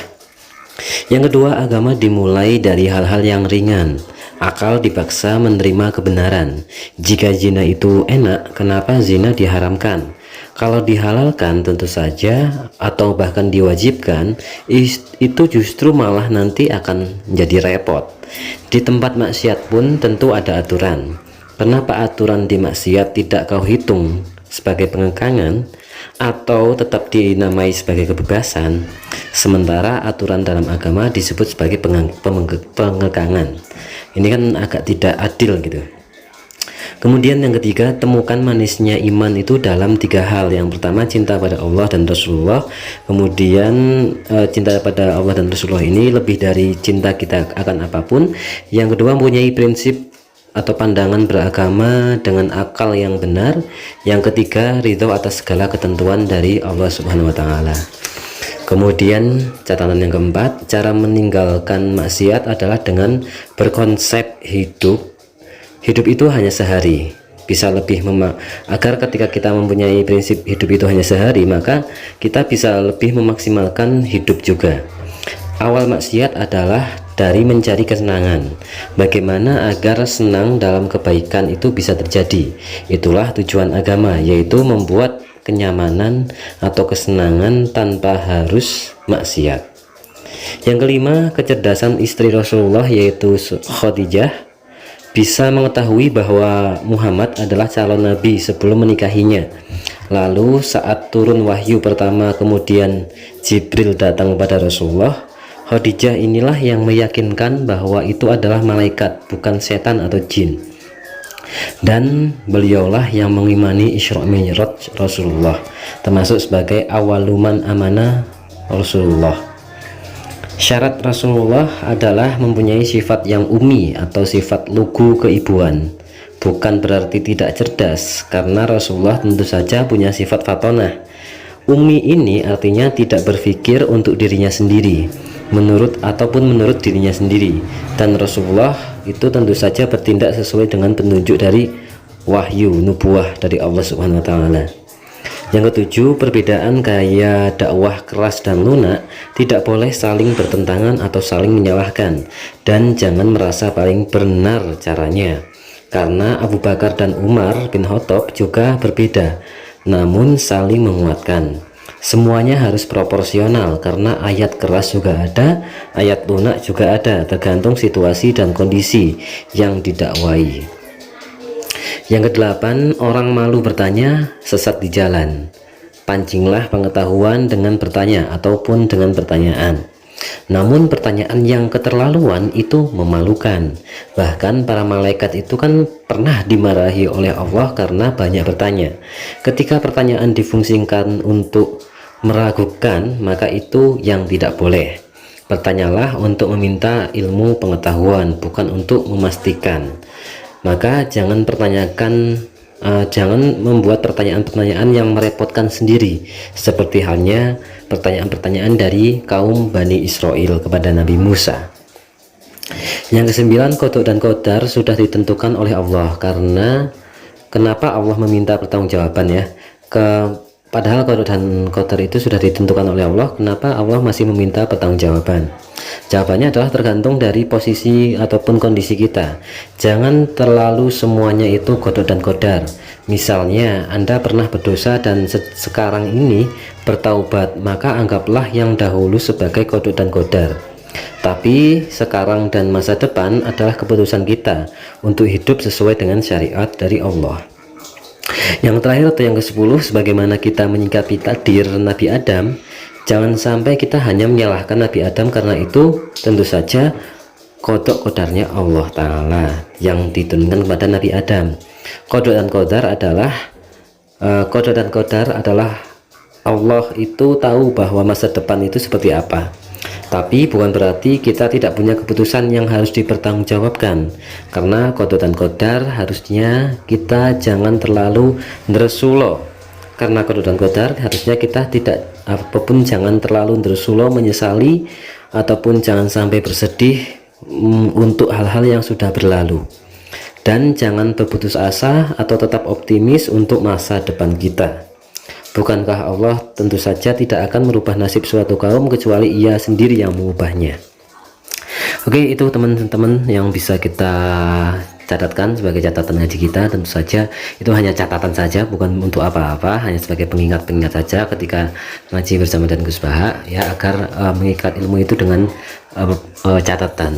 Yang kedua, agama dimulai dari hal-hal yang ringan. Akal dipaksa menerima kebenaran. Jika zina itu enak, kenapa zina diharamkan? Kalau dihalalkan tentu saja atau bahkan diwajibkan, itu justru malah nanti akan menjadi repot. Di tempat maksiat pun tentu ada aturan. Kenapa aturan di maksiat tidak kau hitung sebagai pengekangan atau tetap dinamai sebagai kebebasan, sementara aturan dalam agama disebut sebagai pengekangan? Ini kan agak tidak adil gitu. Kemudian yang ketiga, temukan manisnya iman itu dalam tiga hal. Yang pertama, cinta pada Allah dan Rasulullah. Kemudian cinta pada Allah dan Rasulullah ini lebih dari cinta kita akan apapun. Yang kedua, mempunyai prinsip atau pandangan beragama dengan akal yang benar. Yang ketiga, ridho atas segala ketentuan dari Allah Subhanahu wa Ta'ala. Kemudian catatan yang keempat, cara meninggalkan maksiat adalah dengan berkonsep hidup itu hanya sehari. Bisa lebih agar ketika kita mempunyai prinsip hidup itu hanya sehari, maka kita bisa lebih memaksimalkan hidup juga. Awal maksiat adalah dari mencari kesenangan. Bagaimana agar senang dalam kebaikan itu bisa terjadi? Itulah tujuan agama, yaitu membuat kenyamanan atau kesenangan tanpa harus maksiat. Yang kelima, kecerdasan istri Rasulullah yaitu Khadijah bisa mengetahui bahwa Muhammad adalah calon nabi sebelum menikahinya. Lalu saat turun wahyu pertama kemudian Jibril datang kepada Rasulullah, Khadijah inilah yang meyakinkan bahwa itu adalah malaikat, bukan setan atau jin. Dan beliaulah yang mengimani Isra Mi'raj Rasulullah, termasuk sebagai awaluman amanah Rasulullah. Syarat Rasulullah adalah mempunyai sifat yang umi atau sifat lugu keibuan. Bukan berarti tidak cerdas, karena Rasulullah tentu saja punya sifat fatonah. Umi ini artinya tidak berpikir untuk dirinya sendiri, menurut dirinya sendiri. Dan Rasulullah itu tentu saja bertindak sesuai dengan petunjuk dari wahyu nubuah dari Allah Subhanahu wa taala. Yang ketujuh, perbedaan gaya dakwah keras dan lunak tidak boleh saling bertentangan atau saling menyalahkan, dan jangan merasa paling benar caranya, karena Abu Bakar dan Umar bin Khattab juga berbeda, namun saling menguatkan. Semuanya harus proporsional, karena ayat keras juga ada, ayat lunak juga ada, tergantung situasi dan kondisi yang didakwai. Yang kedelapan, orang malu bertanya, sesat di jalan. Pancinglah pengetahuan dengan bertanya ataupun dengan pertanyaan. Namun pertanyaan yang keterlaluan itu memalukan. Bahkan para malaikat itu kan pernah dimarahi oleh Allah karena banyak bertanya. Ketika pertanyaan difungsikan untuk meragukan, maka itu yang tidak boleh. Bertanyalah untuk meminta ilmu pengetahuan, bukan untuk memastikan. Maka jangan membuat pertanyaan-pertanyaan yang merepotkan sendiri, seperti halnya pertanyaan-pertanyaan dari kaum Bani Israel kepada Nabi Musa. Yang kesembilan, qada dan qadar sudah ditentukan oleh Allah. Karena kenapa Allah meminta pertanggungjawaban ya? Padahal qada dan qadar itu sudah ditentukan oleh Allah, kenapa Allah masih meminta pertanggungjawaban? Jawabannya adalah tergantung dari posisi ataupun kondisi kita. Jangan terlalu semuanya itu qada dan qadar. Misalnya Anda pernah berdosa dan sekarang ini bertaubat, maka anggaplah yang dahulu sebagai qada dan qadar. Tapi sekarang dan masa depan adalah keputusan kita untuk hidup sesuai dengan syariat dari Allah. Yang terakhir atau yang ke-10, sebagaimana kita menyikapi takdir Nabi Adam, jangan sampai kita hanya menyalahkan Nabi Adam, karena itu tentu saja qada qadarnya Allah Ta'ala yang diturunkan kepada Nabi Adam. Qada dan qadar adalah Allah itu tahu bahwa masa depan itu seperti apa. Tapi bukan berarti kita tidak punya keputusan yang harus dipertanggungjawabkan, karena qada dan qadar harusnya kita jangan terlalu ndersulo. Karena qada dan qadar harusnya kita tidak apapun jangan terlalu ndersulo menyesali, ataupun jangan sampai bersedih untuk hal-hal yang sudah berlalu. Dan jangan berputus asa atau tetap optimis untuk masa depan kita. Bukankah Allah tentu saja tidak akan merubah nasib suatu kaum kecuali Ia sendiri yang mengubahnya. Oke, itu teman-teman yang bisa kita catatkan sebagai catatan ngaji kita. Tentu saja itu hanya catatan saja, bukan untuk apa-apa, hanya sebagai pengingat-pengingat saja ketika ngaji bersama dan Gus Baha, ya, agar mengikat ilmu itu dengan catatan.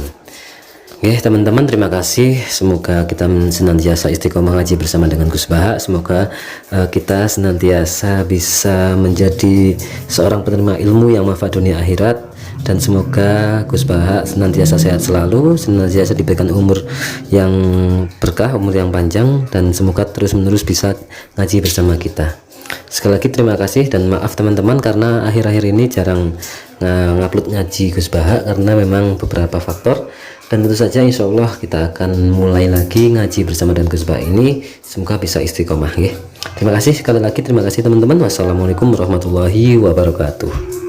Oke teman-teman, terima kasih. Semoga kita senantiasa istiqomah ngaji bersama dengan Gus Baha. Semoga kita senantiasa bisa menjadi seorang penerima ilmu yang manfaat dunia akhirat. Dan semoga Gus Baha senantiasa sehat selalu, senantiasa diberikan umur yang berkah, umur yang panjang, dan semoga terus-menerus bisa ngaji bersama kita. Sekali lagi terima kasih, dan maaf teman-teman karena akhir-akhir ini jarang ngupload ngaji Gus Baha karena memang beberapa faktor. Dan tentu saja insya Allah kita akan mulai lagi ngaji bersama dengan Gus Baha ini. Semoga bisa istiqomah ya. Terima kasih sekali lagi, terima kasih teman-teman. Wassalamualaikum warahmatullahi wabarakatuh.